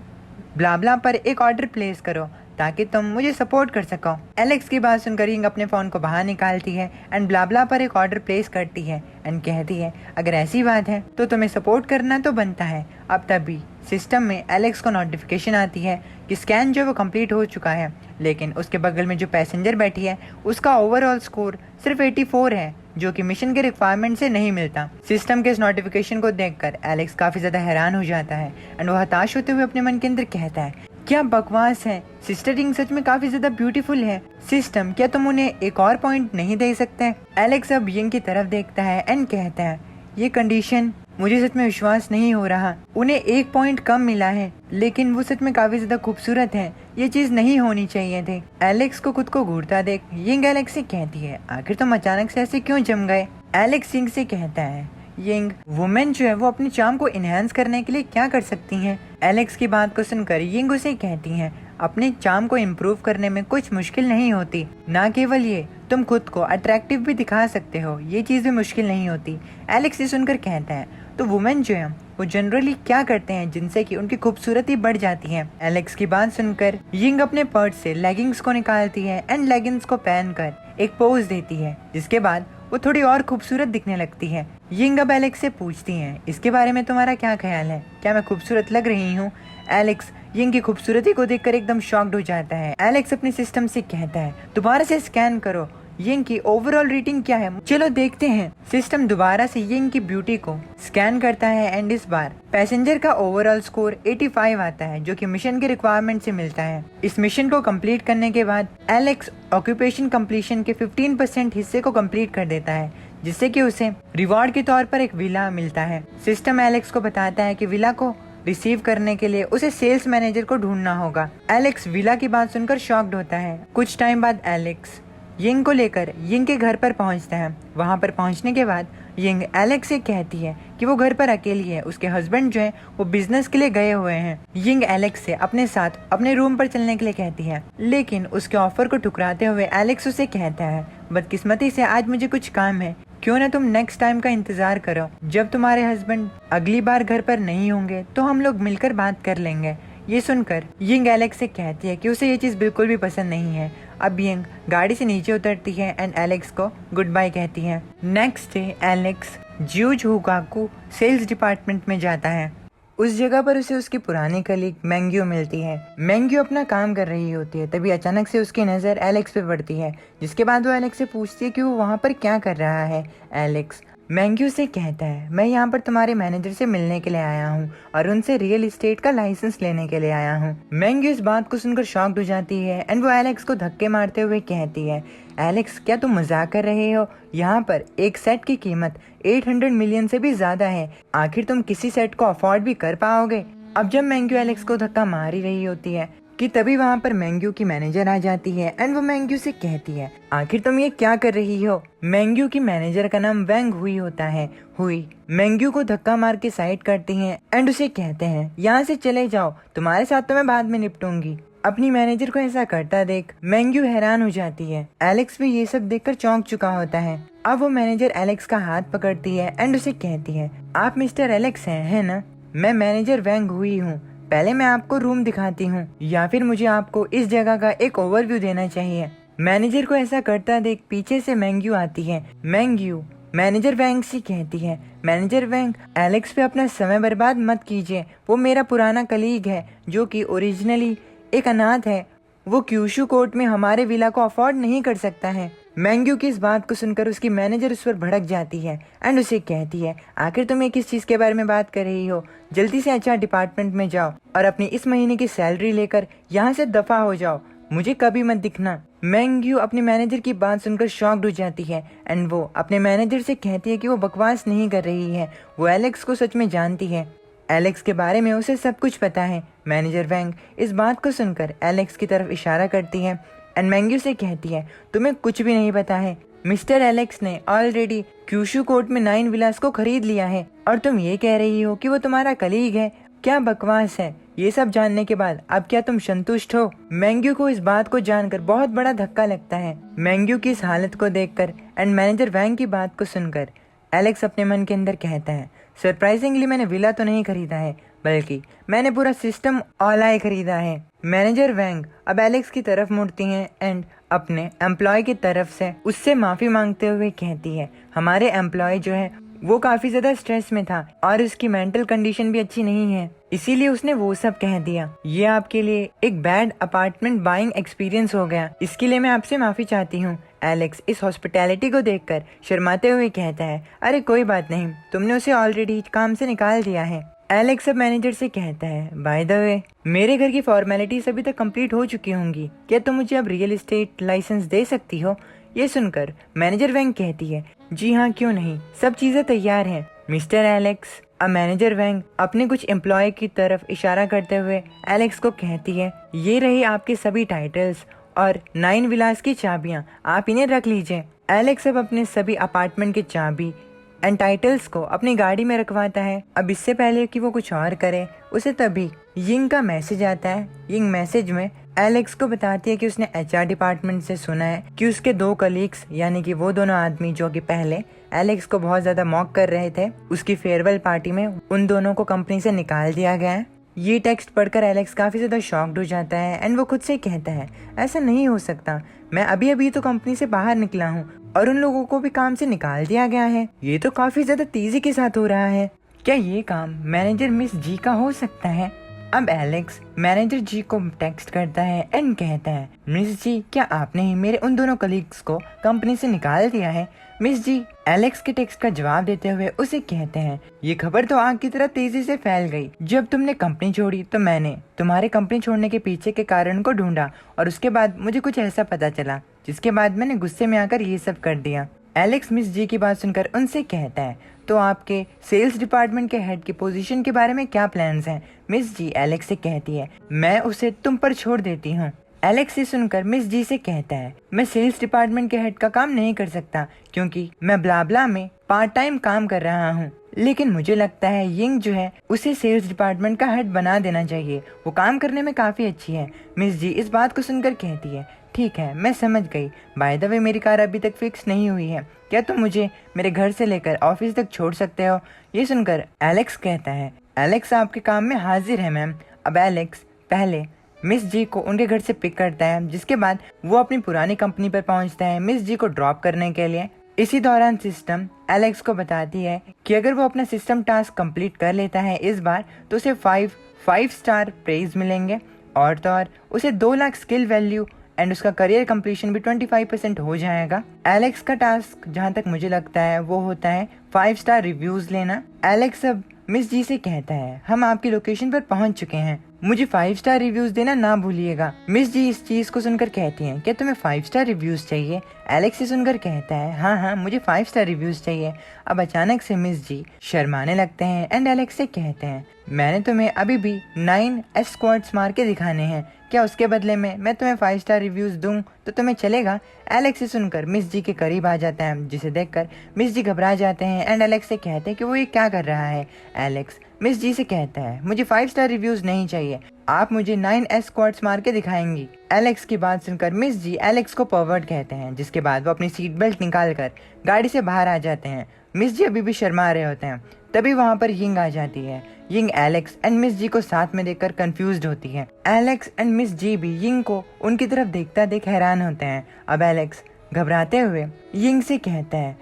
ब्लाब्ला पर एक ऑर्डर प्लेस करो ताकि तुम मुझे सपोर्ट कर सको। एलेक्स की बात सुनकर यिंग अपने फोन को बाहर निकालती है एंड ब्लाब्ला पर एक ऑर्डर प्लेस करती है एंड कहती है, अगर ऐसी बात है तो तुम्हें सपोर्ट करना तो बनता है। अब तभी सिस्टम में एलेक्स को नोटिफिकेशन आती है कि स्कैन जो वो कंप्लीट हो चुका है, लेकिन उसके बगल में जो पैसेंजर बैठी है उसका ओवरऑल स्कोर सिर्फ 84 है, जो कि मिशन के रिक्वायरमेंट से नहीं मिलता। सिस्टम के इस नोटिफिकेशन को देखकर एलेक्स काफी ज्यादा हैरान हो जाता है एंड वो हताश होते हुए अपने मन के अंदर कहता है, क्या बकवास है, सिस्टर यिंग सच में काफी ज्यादा ब्यूटीफुल है। सिस्टम, क्या तुम उन्हें एक और पॉइंट नहीं दे सकते? एलेक्स अब यिंग की तरफ देखता है एंड कहता है, ये कंडीशन मुझे सच में विश्वास नहीं हो रहा। उन्हें एक पॉइंट कम मिला है, लेकिन वो सच में काफी ज्यादा खूबसूरत है। ये चीज नहीं होनी चाहिए थी। एलेक्स को खुद को घूरता देख यिंग एलेक्स से कहती है, आखिर तुम अचानक से ऐसे क्यों जम गए? एलेक्स यिंग से कहता है, यिंग, वुमेन जो है वो अपने चार्म को इनहेंस करने के लिए क्या कर सकती हैं? एलेक्स की बात को सुनकर यिंग उसे कहती हैं, अपने चार्म को इम्प्रूव करने में कुछ मुश्किल नहीं होती। ना केवल ये, तुम खुद को अट्रैक्टिव भी दिखा सकते हो, ये चीज़ भी मुश्किल नहीं होती। एलेक्स ये सुनकर कहता है, तो वुमेन जो है वो जनरली क्या करते हैं जिनसे कि उनकी खूबसूरती बढ़ जाती है? एलेक्स की बात सुनकर यिंग अपने पर्स से लेगिंग्स को निकालती है एंड लेगिंग्स को पहनकर एक पोज देती है, जिसके बाद वो थोड़ी और खूबसूरत दिखने लगती है। यिंग अब एलेक्स से पूछती है, इसके बारे में तुम्हारा क्या ख्याल है? क्या मैं खूबसूरत लग रही हूँ? एलेक्स यिंग की खूबसूरती को देखकर एकदम शॉक्ड हो जाता है। एलेक्स अपने सिस्टम से कहता है, दोबारा से स्कैन करो यिंग की ओवरऑल रेटिंग क्या है, चलो देखते हैं। सिस्टम दोबारा से यिंग की ब्यूटी को स्कैन करता है एंड इस बार पैसेंजर का ओवरऑल स्कोर 85 आता है, जो कि मिशन के रिक्वायरमेंट से मिलता है। इस मिशन को कंप्लीट करने के बाद एलेक्स ऑक्यूपेशन कंप्लीशन के 15% हिस्से को कंप्लीट कर देता है, जिससे कि उसे रिवॉर्ड के तौर पर एक विला मिलता है। सिस्टम एलेक्स को बताता है कि विला को रिसीव करने के लिए उसे सेल्स मैनेजर को ढूंढना होगा। एलेक्स विला की बात सुनकर शॉक्ड होता है। कुछ टाइम बाद एलेक्स यिंग को लेकर यिंग के घर पर पहुंचता है। वहां पर पहुंचने के बाद यिंग एलेक्स से कहती है कि वो घर पर अकेली है, उसके हस्बैंड जो है वो बिजनेस के लिए गए हुए हैं। यिंग एलेक्स से अपने साथ अपने रूम पर चलने के लिए कहती है, लेकिन उसके ऑफर को ठुकराते हुए एलेक्स उसे कहता है, बदकिस्मती से आज मुझे कुछ काम है, क्यों ना तुम नेक्स्ट टाइम का इंतजार करो, जब तुम्हारे हस्बैंड अगली बार घर पर नहीं होंगे तो हम लोग मिलकर बात कर लेंगे। ये सुनकर यिंग एलेक्स से कहती है कि उसे ये चीज़ बिल्कुल भी पसंद नहीं है। अब यिंग गाड़ी से नीचे उतरती है एंड एलेक्स को गुड बाय कहती है। नेक्स्ट डे एलेक्स ज्यूजहुगाकू सेल्स डिपार्टमेंट में जाता है। उस जगह पर उसे उसकी पुरानी कलीग मैंग्यू मिलती है। मैंग्यू अपना काम कर रही होती है, तभी अचानक से उसकी नज़र एलेक्स पे पड़ती है, जिसके बाद वो एलेक्स से पूछती है कि वो वहाँ पर क्या कर रहा है। एलेक्स मैंग्यू से कहता है, मैं यहाँ पर तुम्हारे मैनेजर से मिलने के लिए आया हूँ और उनसे रियल एस्टेट का लाइसेंस लेने के लिए आया हूँ। मैंग्यू इस बात को सुनकर शॉक्ड हो जाती है एंड वो एलेक्स को धक्के मारते हुए कहती है, एलेक्स क्या तुम मजाक कर रहे हो? यहाँ पर एक सेट की कीमत 800 मिलियन से भी ज्यादा है, आखिर तुम किसी सेट को अफोर्ड भी कर पाओगे? अब जब मैंग्यू एलेक्स को धक्का मार ही रही होती है कि तभी वहाँ पर मैंग्यू की मैनेजर आ जाती है एंड वो मैंग्यू से कहती है, आखिर तुम ये क्या कर रही हो? मैंग्यू की मैनेजर का नाम वैंग हुई होता है। हुई मैंग्यू को धक्का मार के साइड करती हैं एंड उसे कहते हैं, यहाँ से चले जाओ, तुम्हारे साथ तो मैं बाद में निपटूंगी। अपनी मैनेजर को ऐसा करता देख मैंग्यू हैरान हो जाती है। एलेक्स भी ये सब देखकर चौंक चुका होता है। अब वो मैनेजर एलेक्स का हाथ पकड़ती है एंड उसे कहती है, आप मिस्टर एलेक्स हैं, है ना? मैं मैनेजर वैंग हुई हूँ। पहले मैं आपको रूम दिखाती हूँ या फिर मुझे आपको इस जगह का एक ओवरव्यू देना चाहिए। मैनेजर को ऐसा करता देख पीछे से मैंग्यू आती है। मैंग्यू मैनेजर वैंग से कहती है, मैनेजर वैंग, एलेक्स पे अपना समय बर्बाद मत कीजिए, वो मेरा पुराना कलीग है जो कि ओरिजिनली एक अनाथ है, वो क्यूशू कोर्ट में हमारे विला को अफोर्ड नहीं कर सकता है। मैंग्यू की इस बात को सुनकर उसकी मैनेजर उस पर भड़क जाती है एंड उसे कहती है, आखिर तुम ये किस चीज के बारे में बात कर रही हो? जल्दी से एचआर डिपार्टमेंट में जाओ और अपनी इस महीने की सैलरी लेकर यहाँ से दफा हो जाओ, मुझे कभी मत दिखना। मैंग्यू अपने मैनेजर की बात सुनकर शॉक्ड हो जाती है एंड वो अपने मैनेजर से कहती है कि वो बकवास नहीं कर रही है, वो एलेक्स को सच में जानती है, एलेक्स के बारे में उसे सब कुछ पता है। मैनेजर वैंग इस बात को सुनकर एलेक्स की तरफ इशारा करती है एंड मैंग्यू से कहती है, तुम्हें कुछ भी नहीं पता है, मिस्टर एलेक्स ने ऑलरेडी क्यूशू कोर्ट में 9 विलास को खरीद लिया है और तुम ये कह रही हो कि वो तुम्हारा कलीग है, क्या बकवास है। ये सब जानने के बाद अब क्या तुम संतुष्ट हो? मैंग्यू को इस बात को जानकर बहुत बड़ा धक्का लगता है। मैंग्यू की इस हालत को देखकर एंड मैनेजर वैंग की बात को सुनकर एलेक्स अपने मन के अंदर कहता है, सरप्राइजिंगली मैंने विला तो नहीं खरीदा है, बल्कि मैंने पूरा सिस्टम ऑलाय खरीदा है। मैनेजर वैंग अब एलेक्स की तरफ मुड़ती हैं एंड अपने एम्प्लॉय की तरफ से उससे माफी मांगते हुए कहती है, हमारे एम्प्लॉय जो है वो काफी ज्यादा स्ट्रेस में था और उसकी मेंटल कंडीशन भी अच्छी नहीं है, इसीलिए उसने वो सब कह दिया। ये आपके लिए एक बैड अपार्टमेंट बाइंग एक्सपीरियंस हो गया, इसके लिए मैं आपसे माफी चाहती हूँ। एलेक्स इस हॉस्पिटैलिटी को देखकर शर्माते हुए कहता है, अरे कोई बात नहीं, तुमने उसे ऑलरेडी काम से निकाल दिया है। एलेक्स अब मैनेजर से कहता है, बाय द वे मेरे घर की फॉर्मेलिटीज अभी तक कंप्लीट हो चुकी होंगी, क्या तुम मुझे अब रियल एस्टेट लाइसेंस दे सकती हो? ये सुनकर मैनेजर वैंग कहती है, जी हाँ क्यों नहीं, सब चीजें तैयार हैं मिस्टर एलेक्स। अब मैनेजर वैंग अपने कुछ एम्प्लॉय की तरफ इशारा करते हुए एलेक्स को कहती है, ये रही आपके सभी टाइटल्स और 9 विलास की चाबियां, आप इन्हें रख लीजिए। एलेक्स अब अपने सभी अपार्टमेंट की चाबी एंड टाइटल्स को अपनी गाड़ी में रखवाता है। अब इससे पहले कि वो कुछ और करे, उसे तभी यिंग का मैसेज आता है। यिंग मैसेज में एलेक्स को बताती है कि उसने एचआर डिपार्टमेंट से सुना है कि उसके 2 कलीग्स यानी कि वो दोनों आदमी जो कि पहले एलेक्स को बहुत ज्यादा मॉक कर रहे थे, उसकी फेयरवेल पार्टी में उन दोनों को कंपनी से निकाल दिया गया है। ये टेक्स्ट पढ़कर एलेक्स काफी ज्यादा शॉक्ड हो जाता है एंड वो खुद से कहता है, ऐसा नहीं हो सकता, मैं अभी अभी तो कंपनी से बाहर निकला हूँ और उन लोगों को भी काम से निकाल दिया गया है। ये तो काफी ज्यादा तेजी के साथ हो रहा है। क्या ये काम मैनेजर मिस जी का हो सकता है? अब एलेक्स मैनेजर जी को टेक्स्ट करता है एंड कहता है, मिस जी क्या आपने ही मेरे उन दोनों कलीग्स को कंपनी से निकाल दिया है? मिस जी एलेक्स के टेक्स्ट का जवाब देते हुए उसे कहते हैं, ये खबर तो आग की तरह तेजी से फैल गई। जब तुमने कंपनी छोड़ी तो मैंने तुम्हारे कंपनी छोड़ने के पीछे के कारण को ढूंढा और उसके बाद मुझे कुछ ऐसा पता चला जिसके बाद मैंने गुस्से में आकर ये सब कर दिया। एलेक्स मिस जी की बात सुनकर उनसे कहता है, तो आपके सेल्स डिपार्टमेंट के हेड की पोजीशन के बारे में क्या प्लान्स हैं? मिस जी एलेक्स से कहती है, मैं उसे तुम पर छोड़ देती हूँ। एलेक्स से सुनकर मिस जी से कहता है, मैं सेल्स डिपार्टमेंट के हेड का काम नहीं कर सकता क्योंकि मैं ब्लाब्ला में पार्ट टाइम काम कर रहा हूँ, लेकिन मुझे लगता है यिंग जो है उसे सेल्स डिपार्टमेंट का हेड बना देना चाहिए, वो काम करने में काफी अच्छी है। मिस जी इस बात को सुनकर कहती है, ठीक है मैं समझ गई, बाय द वे मेरी कार अभी तक फिक्स नहीं हुई है, क्या तुम मुझे मेरे घर से लेकर ऑफिस तक छोड़ सकते हो? ये सुनकर एलेक्स कहता है, एलेक्स आपके काम में हाजिर है मैम। अब एलेक्स पहले मिस जी को उनके घर से पिक करता है, जिसके बाद वो अपनी पुरानी कंपनी पर पहुंचता है मिस जी को ड्रॉप करने के लिए। इसी दौरान सिस्टम एलेक्स को बताती है कि अगर वो अपना सिस्टम टास्क कंप्लीट कर लेता है इस बार तो उसे 5 स्टार प्रेज मिलेंगे और तो और उसे 2 लाख स्किल वैल्यू एंड उसका करियर कंप्लीशन भी 25% हो जाएगा। एलेक्स का टास्क जहाँ तक मुझे लगता है वो होता है 5 स्टार रिव्यूज लेना। एलेक्स अब मिस जी से कहता है, हम आपकी लोकेशन पर पहुंच चुके हैं, मुझे 5 स्टार रिव्यूज देना ना भूलिएगा। मिस जी इस चीज को सुनकर कहती हैं, क्या तुम्हें 5 स्टार रिव्यूज चाहिए? एलेक्स से सुनकर कहता है, हाँ हाँ मुझे 5 स्टार रिव्यूज चाहिए। अब अचानक से मिस जी शर्माने लगते हैं एंड एलेक्स से कहते हैं, मैंने तुम्हें अभी भी 9 स्क्वाड्स मार के दिखाने हैं, क्या उसके बदले में मैं तुम्हें 5 स्टार रिव्यूज दूं तो तुम्हें चलेगा? एलेक्स से सुनकर मिस जी के करीब आ जाता है, जिसे देखकर मिस जी घबरा जाते हैं एंड एलेक्स से कहते हैं कि वो ये क्या कर रहा है। एलेक्स मिस जी से कहता है, मुझे 5 स्टार रिव्यूज नहीं चाहिए, आप मुझे 9 स्क्वाड्स मार के दिखाएंगी। एलेक्स की बात सुनकर मिस जी एलेक्स को परवर्ट कहते हैं, जिसके बाद वो अपनी सीट बेल्ट निकाल कर गाड़ी से बाहर आ जाते हैं। मिस जी अभी भी शर्मा रहे होते हैं, तभी वहाँ पर यिंग आ जाती है। यिंग एलेक्स एंड मिस जी को साथ में देखकर कंफ्यूज्ड होती है। एलेक्स एंड मिस जी भी यिंग को उनकी तरफ देखता देख हैरान होते हैं। अब एलेक्स घबराते हुए यिंग से कहता है,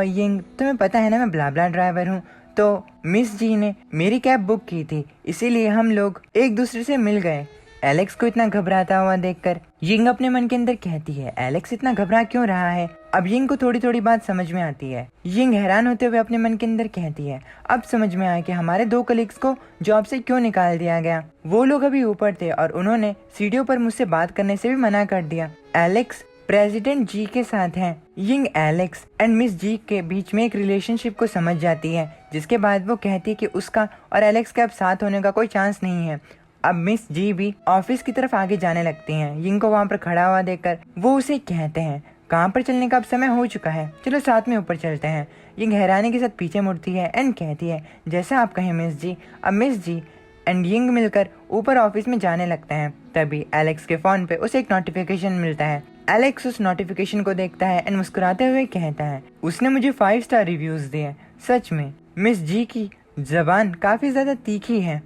यिंग तुम्हें पता है ना मैं ब्लाब्ला ड्राइवर हूँ, तो मिस जी ने मेरी कैब बुक की थी, इसीलिए हम लोग एक दूसरे से मिल गए। एलेक्स को इतना घबराता हुआ देखकर यिंग अपने मन के अंदर कहती है, एलेक्स इतना घबरा क्यों रहा है? अब यिंग को थोड़ी थोड़ी बात समझ में आती है। यिंग हैरान होते हुए अपने मन के अंदर कहती है, अब समझ में आया कि हमारे 2 कलीग्स को जॉब से क्यों निकाल दिया गया। वो लोग अभी ऊपर थे और उन्होंने सीढ़ियों पर मुझसे बात करने से भी मना कर दिया। एलेक्स प्रेसिडेंट जी के साथ हैं। यिंग एलेक्स एंड मिस जी के बीच में एक रिलेशनशिप को समझ जाती है, जिसके बाद वो कहती है कि उसका और एलेक्स के अब साथ होने का कोई चांस नहीं है। अब मिस जी भी ऑफिस की तरफ आगे जाने लगती हैं। यिंग को वहाँ पर खड़ा हुआ देखकर वो उसे कहते हैं, कहाँ पर चलने का अब समय हो चुका है, चलो साथ में ऊपर चलते हैं। यिंग हैरानी के साथ पीछे मुड़ती है एंड कहती है, जैसा आप कहें मिस जी। अब मिस जी एंड यिंग मिलकर ऊपर ऑफिस में जाने लगते हैं। तभी एलेक्स के फोन पे उसे एक नोटिफिकेशन मिलता है। एलेक्स उस नोटिफिकेशन को देखता है एंड मुस्कुराते हुए कहता है, उसने मुझे 5 स्टार रिव्यूज दिए। सच में मिस जी की जबान काफी ज्यादा तीखी है।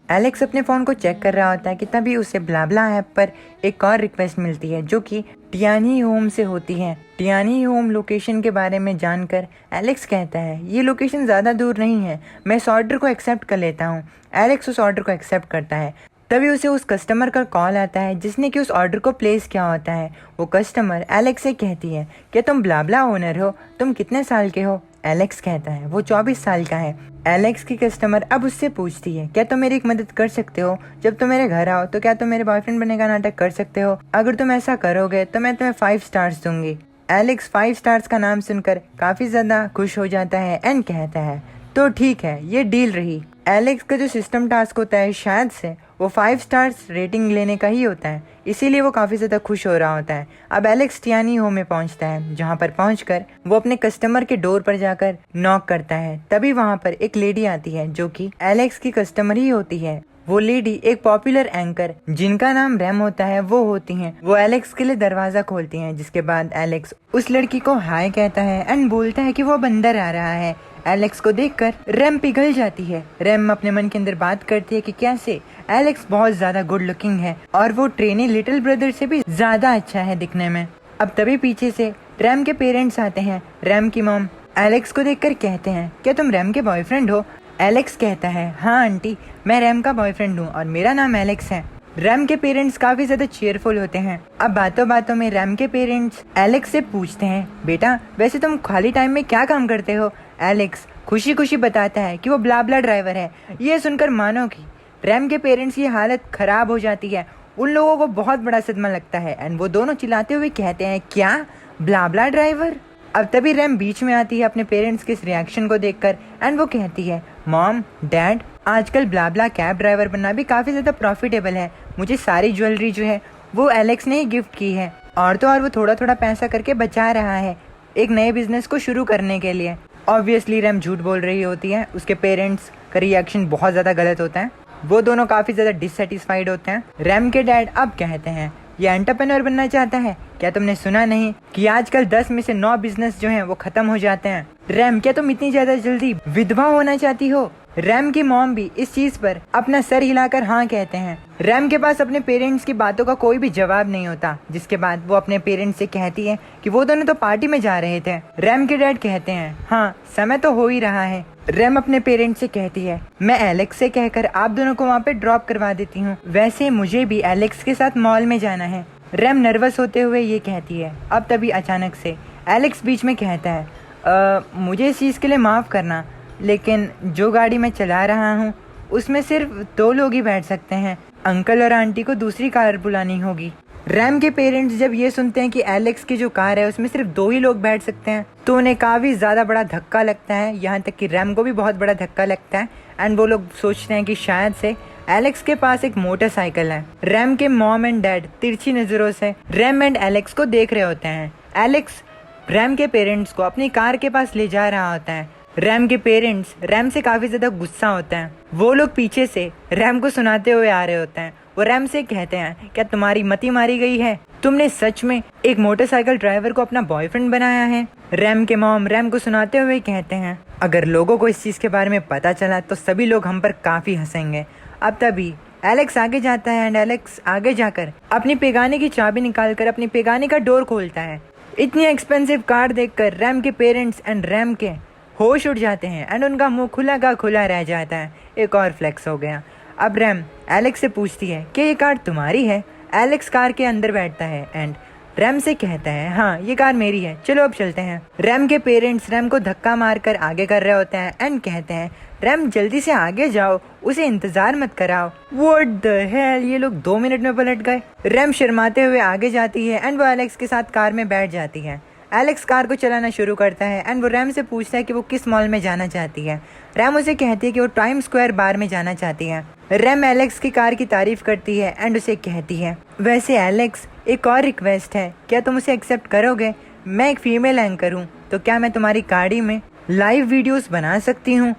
एलेक्स अपने फ़ोन को चेक कर रहा होता है कि तभी उसे ब्लाब्ला ऐप पर एक और रिक्वेस्ट मिलती है, जो कि टियानी होम से होती है। टियानी होम लोकेशन के बारे में जानकर एलेक्स कहता है, ये लोकेशन ज़्यादा दूर नहीं है, मैं इस ऑर्डर को एक्सेप्ट कर लेता हूँ। एलेक्स उस ऑर्डर को एक्सेप्ट करता है। तभी उसे उस कस्टमर का कॉल आता है जिसने कि उस ऑर्डर को प्लेस किया होता है। वो कस्टमर एलेक्स से कहती है, क्या तुम ब्लाब्ला ओनर हो? तुम कितने साल के हो? एलेक्स कहता है वो 24 साल का है। एलेक्स की कस्टमर अब उससे पूछती है क्या तुम मेरी एक मदद कर सकते हो? जब तुम मेरे घर आओ तो क्या तुम मेरे बॉयफ्रेंड बनने का नाटक कर सकते हो? अगर तुम ऐसा करोगे तो मैं तुम्हें 5 स्टार्स दूंगी। एलेक्स 5 स्टार्स का नाम सुनकर काफी ज्यादा खुश हो जाता है एंड कहता है तो ठीक है, ये डील रही। एलेक्स का जो सिस्टम टास्क होता है शायद से वो 5 स्टार्स रेटिंग लेने का ही होता है, इसीलिए वो काफ़ी ज़्यादा खुश हो रहा होता है। अब एलेक्स टियानी होम में पहुंचता है, जहां पर पहुंचकर वो अपने कस्टमर के डोर पर जाकर नॉक करता है। तभी वहां पर एक लेडी आती है जो कि एलेक्स की कस्टमर ही होती है। वो लेडी एक पॉपुलर एंकर जिनका नाम रैम होता है वो होती हैं। वो एलेक्स के लिए दरवाजा खोलती हैं, जिसके बाद एलेक्स उस लड़की को हाय कहता है एंड बोलता है कि वो अब अंदर आ रहा है। एलेक्स को देखकर रैम पिघल जाती है। रैम अपने मन के अंदर बात करती है कि कैसे एलेक्स बहुत ज्यादा गुड लुकिंग है और वो ट्रेनी लिटिल ब्रदर से भी ज्यादा अच्छा है दिखने में। अब तभी पीछे से रैम के पेरेंट्स आते हैं। रैम की मॉम एलेक्स को देखकर कहते हैं क्या तुम रैम के बॉयफ्रेंड हो? एलेक्स कहता है हाँ आंटी, मैं रैम का बॉयफ्रेंड हूँ और मेरा नाम एलेक्स है। रैम के पेरेंट्स काफी ज्यादा चीयरफुल होते हैं। अब बातों बातों में रैम के पेरेंट्स एलेक्स से पूछते हैं बेटा वैसे तुम खाली टाइम में क्या काम करते हो? एलेक्स खुशी खुशी बताता है कि वो ब्लाब्ला ड्राइवर है। ये सुनकर मानो कि रैम के पेरेंट्स की हालत खराब हो जाती है। उन लोगों को बहुत बड़ा सदमा लगता है एंड वो दोनों चिल्लाते हुए कहते हैं क्या ब्लाब्ला ड्राइवर? अब तभी रैम बीच में आती है अपने पेरेंट्स के इस रिएक्शन को देखकर एंड वो कहती है मॉम डैड, आजकल ब्लाब्ला कैब ड्राइवर बनना भी काफ़ी ज़्यादा प्रॉफिटेबल है। मुझे सारी ज्वेलरी जो है वो एलेक्स ने ही गिफ्ट की है और तो और वो थोड़ा थोड़ा पैसा करके बचा रहा है एक नए बिजनेस को शुरू करने के लिए। ऑब्वियसली रैम झूठ बोल रही होती है। उसके पेरेंट्स का रिएक्शन बहुत ज़्यादा गलत होता है। वो दोनों काफ़ी ज़्यादा डिससेटिस्फाइड होते हैं। रैम के डैड अब कहते हैं ये एंटरप्रेन्योर बनना चाहता है? क्या तुमने सुना नहीं कि आजकल 10 में से 9 बिजनेस जो हैं वो खत्म हो जाते हैं? रैम क्या तुम इतनी ज्यादा जल्दी विधवा होना चाहती हो? रैम की मॉम भी इस चीज पर अपना सर हिलाकर हाँ कहते हैं। रैम के पास अपने पेरेंट्स की बातों का कोई भी जवाब नहीं होता, जिसके बाद वो अपने पेरेंट्स से कहती है कि वो दोनों तो पार्टी में जा रहे थे। रैम के डैड कहते हैं हाँ समय तो हो ही रहा है। रैम अपने पेरेंट्स से कहती है मैं एलेक्स से कहकर आप दोनों को वहाँ पे ड्रॉप करवा देती हूँ, वैसे मुझे भी एलेक्स के साथ मॉल में जाना है। रैम नर्वस होते हुए ये कहती है। अब तभी अचानक से एलेक्स बीच में कहता है मुझे इस चीज़ के लिए माफ़ करना, लेकिन जो गाड़ी मैं चला रहा हूँ उसमें सिर्फ 2 लोग ही बैठ सकते हैं। अंकल और आंटी को दूसरी कार बुलानी होगी। रैम के पेरेंट्स जब ये सुनते हैं कि एलेक्स की जो कार है उसमें सिर्फ 2 ही लोग बैठ सकते हैं तो उन्हें काफ़ी ज़्यादा बड़ा धक्का लगता है। यहाँ तक कि रैम को भी बहुत बड़ा धक्का लगता है एंड वो लोग सोचते हैं कि शायद से एलेक्स के पास एक मोटरसाइकिल है। रैम के मॉम एंड डैड तिरछी नज़रों से रैम एंड एलेक्स को देख रहे होते हैं। एलेक्स रैम के पेरेंट्स को अपनी कार के पास ले जा रहा होता है। रैम के पेरेंट्स रैम से काफ़ी ज़्यादा गुस्सा होते हैं। वो लोग पीछे से रैम को सुनाते हुए आ रहे होते हैं। वो रैम से कहते हैं क्या तुम्हारी मती मारी गई है? तुमने सच में एक मोटरसाइकिल ड्राइवर को अपना बॉयफ्रेंड बनाया है? रैम के मॉम रैम को सुनाते हुए कहते हैं अगर लोगों को इस चीज़ के बारे में पता चला तो सभी लोग हम पर काफ़ी हंसेंगे। अब तभी एलेक्स आगे जाता है एंड एलेक्स आगे जाकर अपनी पेगाने की चाबी निकालकर अपनी पेगाने का डोर खोलता है। इतनी एक्सपेंसिव कार देखकर रैम के पेरेंट्स एंड रैम के होश उड़ जाते हैं एंड उनका मुंह खुला का खुला रह जाता है। एक और फ्लेक्स हो गया। अब रैम एलेक्स से पूछती है कि ये कार तुम्हारी है? एलेक्स कार के अंदर बैठता है एंड रैम से कहता है हाँ ये कार मेरी है, चलो अब चलते हैं। रैम के पेरेंट्स रैम को धक्का मारकर आगे कर रहे होते हैं एंड कहते हैं रैम जल्दी से आगे जाओ, उसे इंतजार मत कराओ। व्हाट द हेल, ये लोग 2 मिनट में पलट गए। रैम शर्माते हुए आगे जाती है एंड वो एलेक्स के साथ कार में बैठ जाती है। एलेक्स कार को चलाना शुरू करता है एंड वो रैम से पूछता है कि वो किस मॉल में जाना चाहती है। रैम उसे कहती है कि वो टाइम स्क्वायर बार में जाना चाहती है। रैम एलेक्स की कार की तारीफ करती है एंड उसे कहती है वैसे एलेक्स एक और रिक्वेस्ट है, क्या तुम उसे एक्सेप्ट करोगे? मैं एक फीमेल एंकर हूँ तो क्या मैं तुम्हारी गाड़ी में लाइव वीडियोस बना सकती हूँ?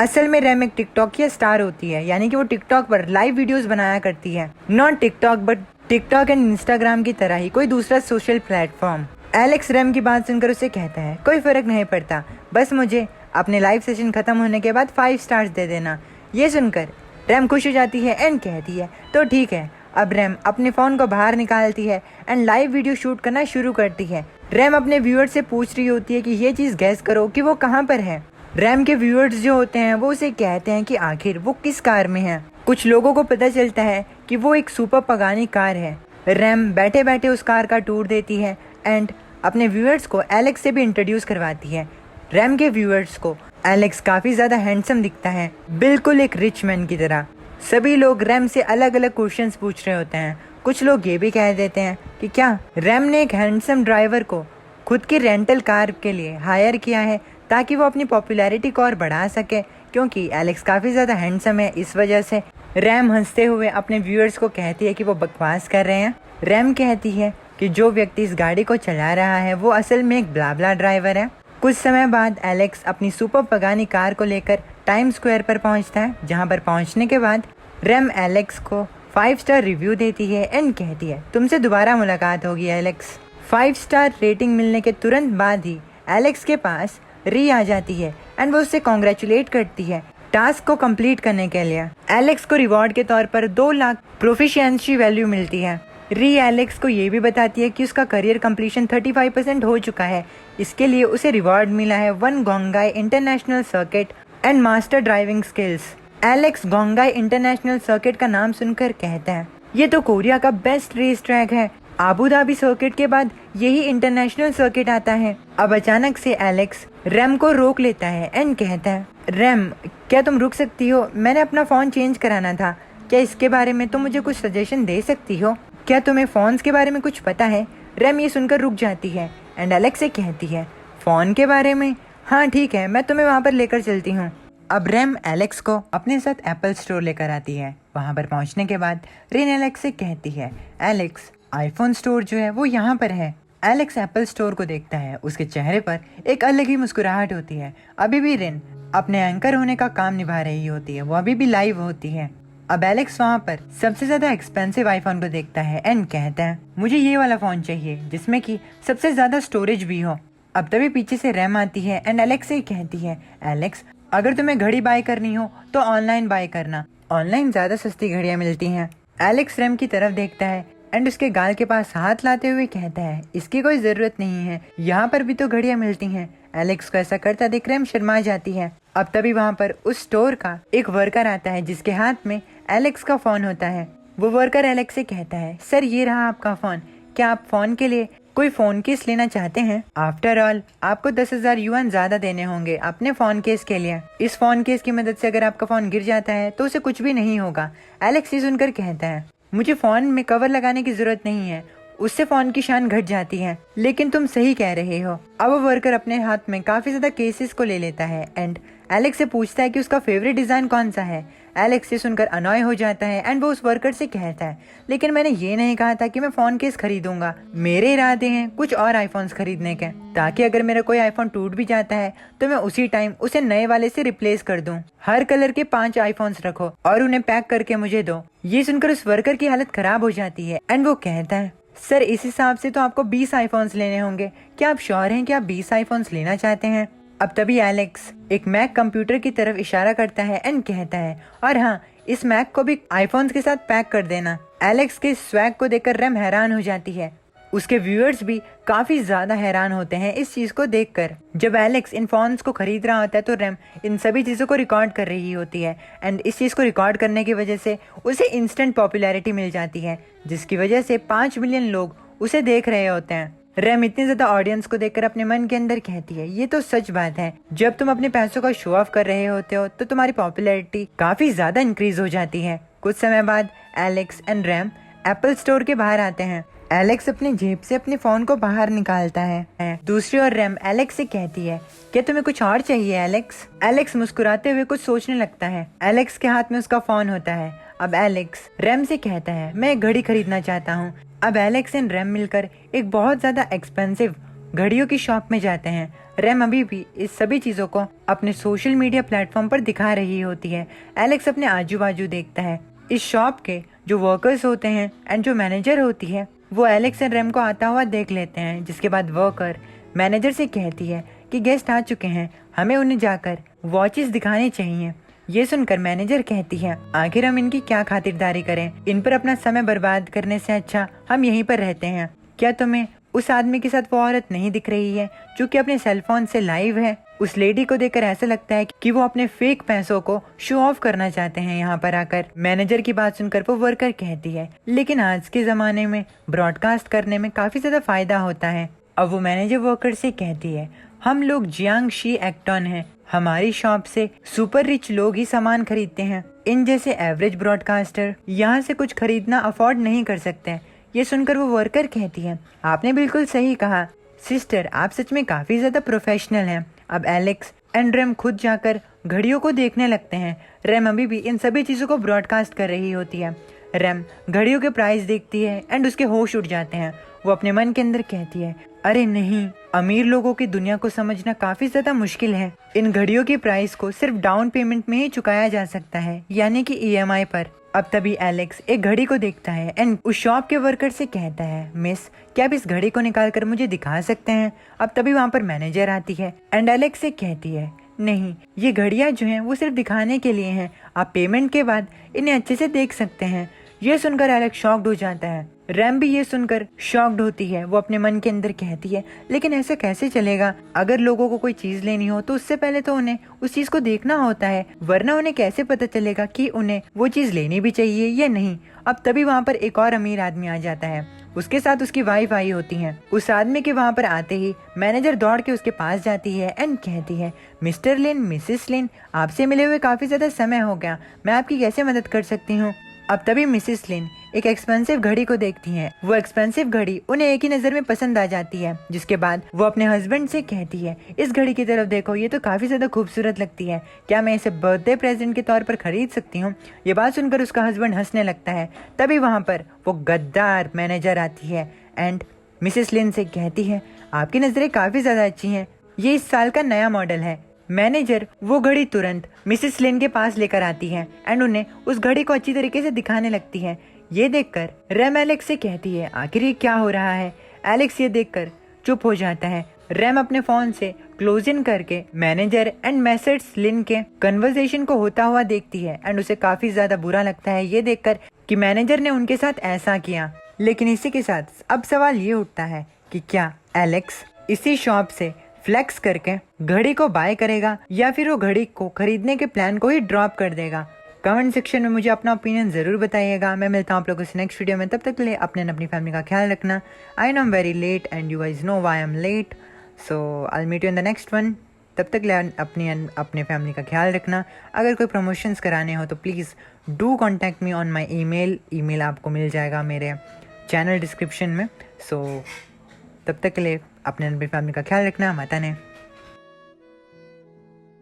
असल में रैम एक टिकटॉक स्टार होती है, यानी कि वो टिकटॉक पर लाइव वीडियोस बनाया करती है। Not TikTok but TikTok and Instagram की तरह ही कोई दूसरा सोशल प्लेटफॉर्म। एलेक्स रैम की बात सुनकर उसे कहता है कोई फ़र्क नहीं पड़ता, बस मुझे अपने लाइव सेशन ख़त्म होने के बाद 5 स्टार्स दे देना। ये सुनकर रैम खुश हो जाती है एंड कहती है तो ठीक है। अब रैम अपने फ़ोन को बाहर निकालती है एंड लाइव वीडियो शूट करना शुरू करती है। रैम अपने व्यूअर्स से पूछ रही होती है कि ये चीज़ गैस करो कि वो कहाँ पर है। रैम के व्यूअर्स जो होते हैं वो उसे कहते हैं कि आखिर वो किस कार में है। कुछ लोगों को पता चलता है कि वो एक सुपर पगानी कार है। रैम बैठे बैठे उस कार का टूर देती है एंड अपने व्यूअर्स को एलेक्स से भी इंट्रोड्यूस करवाती है। रैम के व्यूअर्स को एलेक्स काफ़ी ज़्यादा हैंडसम दिखता है, बिल्कुल एक रिच मैन की तरह। सभी लोग रैम से अलग अलग क्वेश्चंस पूछ रहे होते हैं। कुछ लोग ये भी कह देते हैं कि क्या रैम ने एक हैंडसम ड्राइवर को खुद की रेंटल कार के लिए हायर किया है ताकि वो अपनी पॉपुलैरिटी को और बढ़ा सके, क्योंकि एलेक्स काफ़ी ज़्यादा हैंडसम है। इस वजह से रैम हंसते हुए अपने व्यूअर्स को कहती है कि वो बकवास कर रहे हैं। रैम कहती है कि जो व्यक्ति इस गाड़ी को चला रहा है वो असल में एक ब्लाब्ला ड्राइवर है। कुछ समय बाद एलेक्स अपनी सुपर पगानी कार को लेकर टाइम स्क्वायर पर पहुंचता है, जहां पर पहुंचने के बाद रैम एलेक्स को 5 स्टार रिव्यू देती है एंड कहती है तुमसे दोबारा मुलाकात होगी एलेक्स। 5 स्टार रेटिंग मिलने के तुरंत बाद ही एलेक्स के पास री आ जाती है एंड वो उससे कॉन्ग्रेचुलेट करती है टास्क को कंप्लीट करने के लिए। एलेक्स को रिवॉर्ड के तौर पर 2 लाख प्रोफिशिएंसी वैल्यू मिलती है। री एलेक्स को ये भी बताती है कि उसका करियर कंप्लीशन 35% हो चुका है। इसके लिए उसे रिवॉर्ड मिला है 1 गोंगाई international circuit and master driving skills. Alex गोंगाई इंटरनेशनल सर्किट का नाम सुनकर कहता है ये तो कोरिया का बेस्ट रेस ट्रैक है। आबू धाबी सर्किट के बाद यही इंटरनेशनल सर्किट आता है। अब अचानक से एलेक्स रैम को रोक लेता है एंड कहता है रैम क्या तुम रुक सकती हो, मैंने अपना फ़ोन चेंज कराना था, क्या इसके बारे में तुम मुझे कुछ सजेशन दे सकती हो, क्या तुम्हें फ़ोन्स के बारे में कुछ पता है। रैम ये सुनकर रुक जाती है एंड एलेक्स से कहती है फ़ोन के बारे में, हाँ ठीक है मैं तुम्हें वहाँ पर लेकर चलती हूँ। अब रैम एलेक्स को अपने साथ एप्पल स्टोर लेकर आती है। वहाँ पर पहुँचने के बाद रेन एलेक्स से कहती है एलेक्स आईफोन स्टोर जो है वो यहाँ पर है। एलेक्स एप्पल स्टोर को देखता है, उसके चेहरे पर एक अलग ही मुस्कुराहट होती है। अभी भी रेन अपने एंकर होने का काम निभा रही होती है, वो अभी भी लाइव होती है। अब एलेक्स वहाँ पर सबसे ज्यादा एक्सपेंसिव आईफोन को देखता है एंड कहता है मुझे ये वाला फोन चाहिए जिसमें कि सबसे ज्यादा स्टोरेज भी हो। अब तभी पीछे से रैम आती है एंड एलेक्स से कहती है एलेक्स अगर तुम्हें घड़ी बाय करनी हो तो ऑनलाइन बाय करना, ऑनलाइन ज्यादा सस्ती घड़ियां मिलती हैं। एलेक्स रैम की तरफ देखता है एंड उसके गाल के पास हाथ लाते हुए कहता है इसकी कोई जरूरत नहीं है, यहाँ पर भी तो घड़ियां मिलती हैं। एलेक्स को ऐसा करता देख रैम शर्मा जाती है। अब तभी वहाँ पर उस स्टोर का एक वर्कर आता है जिसके हाथ में एलेक्स का फोन होता है। वो वर्कर एलेक्स से कहता है सर ये रहा आपका फोन, क्या आप फोन के लिए कोई फोन केस लेना चाहते हैं। आफ्टर ऑल आपको 10,000 युआन ज्यादा देने होंगे अपने फोन केस के लिए। इस फोन केस की मदद से अगर आपका फोन गिर जाता है तो उसे कुछ भी नहीं होगा। एलेक्स ये सुनकर कहता है मुझे फोन में कवर लगाने की जरूरत नहीं है, उससे फोन की शान घट जाती है। लेकिन तुम सही कह रहे हो। अब वो वर्कर अपने हाथ में काफी ज्यादा केसेस को ले लेता है एंड एलेक्स से पूछता है कि उसका फेवरेट डिजाइन कौन सा है। एलेक्स से सुनकर अनॉय हो जाता है एंड वो उस वर्कर से कहता है लेकिन मैंने ये नहीं कहा था कि मैं फोन केस खरीदूंगा, मेरे इरादे हैं कुछ और आईफोन्स खरीदने के, ताकि अगर मेरा कोई आईफोन टूट भी जाता है तो मैं उसी टाइम उसे नए वाले से रिप्लेस कर दूं। हर कलर के 5 आईफोन्स रखो और उन्हें पैक करके मुझे दो। ये सुनकर उस वर्कर की हालत खराब हो जाती है एंड वो कहता है सर इस हिसाब से तो आपको 20 आईफोन्स लेने होंगे, क्या आप श्योर हैं कि आप 20 आईफोन्स लेना चाहते हैं। अब तभी एलेक्स एक मैक कंप्यूटर की तरफ इशारा करता है एंड कहता है और हाँ इस मैक को भी आईफोन्स के साथ पैक कर देना। एलेक्स के स्वैग को देखकर रैम हैरान हो जाती है। उसके व्यूअर्स भी काफी ज्यादा हैरान होते हैं इस चीज को देखकर। जब एलेक्स इन फोन्स को खरीद रहा होता है तो रैम इन सभी चीजों को रिकॉर्ड कर रही होती है एंड इस चीज को रिकॉर्ड करने की वजह से उसे इंस्टेंट पॉपुलैरिटी मिल जाती है, जिसकी वजह से 5 मिलियन लोग उसे देख रहे होते हैं। रैम इतनी ज्यादा ऑडियंस को देखकर अपने मन के अंदर कहती है ये तो सच बात है, जब तुम अपने पैसों का शो ऑफ कर रहे होते हो तो तुम्हारी पॉपुलैरिटी काफी ज्यादा इंक्रीज हो जाती है। कुछ समय बाद Alex and RAM Apple store के बाहर आते हैं। एलेक्स अपनी जेब से अपने फोन को बाहर निकालता है। दूसरी ओर रैम एलेक्स से कहती है क्या तुम्हें कुछ और चाहिए एलेक्स। एलेक्स मुस्कुराते हुए कुछ सोचने लगता है। एलेक्स के हाथ में उसका फोन होता है। अब एलेक्स रैम से कहता है मैं एक घड़ी खरीदना चाहता हूँ। अब एलेक्स एंड रैम मिलकर एक बहुत ज्यादा एक्सपेंसिव घड़ियों की शॉप में जाते हैं। रैम अभी भी इस सभी चीजों को अपने सोशल मीडिया प्लेटफॉर्म पर दिखा रही होती है। एलेक्स अपने आजू बाजू देखता है। इस शॉप के जो वर्कर्स होते हैं एंड जो मैनेजर होती है वो एलेक्स एंड रैम को आता हुआ देख लेते हैं, जिसके बाद वर्कर मैनेजर से कहती है कि गेस्ट आ चुके हैं, हमें उन्हें जाकर वॉचेस दिखाने चाहिए। ये सुनकर मैनेजर कहती है आखिर हम इनकी क्या खातिरदारी करें, इन पर अपना समय बर्बाद करने से अच्छा हम यहीं पर रहते हैं। क्या तुम्हें उस आदमी के साथ वो औरत नहीं दिख रही है जो कि अपने सेलफोन से लाइव है। उस लेडी को देखकर ऐसा लगता है कि वो अपने फेक पैसों को शो ऑफ करना चाहते हैं यहाँ पर आकर। मैनेजर की बात सुनकर वो वर्कर कहती है लेकिन आज के जमाने में ब्रॉडकास्ट करने में काफी ज्यादा फायदा होता है। अब वो मैनेजर वर्कर से कहती है हम लोग जियांगशी एक्टॉन हैं, हमारी शॉप से सुपर रिच लोग ही सामान खरीदते हैं, इन जैसे एवरेज ब्रॉडकास्टर यहाँ से कुछ खरीदना अफोर्ड नहीं कर सकते। ये सुनकर वो वर्कर कहती है, आपने बिल्कुल सही कहा सिस्टर, आप सच में काफी ज्यादा प्रोफेशनल हैं। अब एलेक्स एंड रेम खुद जाकर घड़ियों को देखने लगते हैं। रेम अभी भी इन सभी चीजों को ब्रॉडकास्ट कर रही होती है। रेम घड़ियों के प्राइस देखती है एंड उसके होश उड़ जाते हैं। वो अपने मन के अंदर कहती है, अरे नहीं, अमीर लोगों की दुनिया को समझना काफी ज्यादा मुश्किल है। इन घड़ियों की प्राइस को सिर्फ डाउन पेमेंट में ही चुकाया जा सकता है, यानी कि EMI पर। अब तभी एलेक्स एक घड़ी को देखता है एंड उस शॉप के वर्कर से कहता है, मिस क्या आप इस घड़ी को निकाल कर मुझे दिखा सकते हैं। अब तभी वहाँ पर मैनेजर आती है एंड एलेक्स से कहती है, नहीं, ये घड़ियां जो हैं वो सिर्फ दिखाने के लिए हैं, आप पेमेंट के बाद इन्हें अच्छे से देख सकते हैं। ये सुनकर एलेक्स शॉक्ड हो जाता है। रैम भी ये सुनकर शॉक्ड होती है। वो अपने मन के अंदर कहती है, लेकिन ऐसा कैसे चलेगा, अगर लोगों को कोई चीज लेनी हो तो उससे पहले तो उन्हें उस चीज को देखना होता है, वरना उन्हें कैसे पता चलेगा कि उन्हें वो चीज लेनी भी चाहिए या नहीं। अब तभी वहाँ पर एक और अमीर आदमी आ जाता है, उसके साथ उसकी वाइफ आई होती है। उस आदमी के वहाँ पर आते ही मैनेजर दौड़ के उसके पास जाती है एंड कहती है, मिस्टर लिन, मिसेस लिन, आपसे मिले हुए काफी ज्यादा समय हो गया, मैं आपकी कैसे मदद कर सकती हूँ। अब तभी मिसेस लिन एक एक्सपेंसिव घड़ी को देखती हैं। वो एक्सपेंसिव घड़ी उन्हें एक ही नजर में पसंद आ जाती है, जिसके बाद वो अपने हस्बैंड से कहती है, इस घड़ी की तरफ देखो, ये तो काफी ज्यादा खूबसूरत लगती है, क्या मैं इसे बर्थडे प्रेजेंट के तौर पर खरीद सकती हूँ। ये बात सुनकर उसका हस्बैंड हंसने लगता है। तभी वहाँ पर वो गद्दार मैनेजर आती है एंड मिसेस लिन से कहती है, आपकी नजरें काफी ज्यादा अच्छी हैं, ये इस साल का नया मॉडल है। मैनेजर वो घड़ी तुरंत मिसेस लिन के पास लेकर आती है एंड उन्हें उस घड़ी को अच्छी तरीके से दिखाने लगती है। ये देखकर रैम एलेक्स से कहती है, आखिर ये क्या हो रहा है। एलेक्स ये देखकर चुप हो जाता है। रैम अपने फोन से क्लोज इन करके मैनेजर एंड मैसेट्स लिन के कन्वर्सेशन को होता हुआ देखती है एंड उसे काफी ज्यादा बुरा लगता है ये देखकर कि मैनेजर ने उनके साथ ऐसा किया। लेकिन इसी के साथ अब सवाल ये उठता है कि क्या एलेक्स इसी शॉप से फ्लेक्स करके घड़ी को बाय करेगा या फिर वो घड़ी को खरीदने के प्लान को ही ड्रॉप कर देगा। कमेंट सेक्शन में मुझे अपना ओपिनियन जरूर बताइएगा। मैं मिलता हूँ आप लोगों से नेक्स्ट वीडियो में, तब तक के लिए अपने अपनी फैमिली का ख्याल रखना। I know I am very late and you guys know why I am late, so I will meet you in the next one. तब तक अपने फैमिली का ख्याल रखना। अगर कोई प्रमोशंस कराने हो तो please do contact me on my email आपको मिल जाएगा मेरे चैनल डिस्क्रिप्शन में। सो तब तक के लिए अपने फैमिली का ख्याल रखना। माता ने।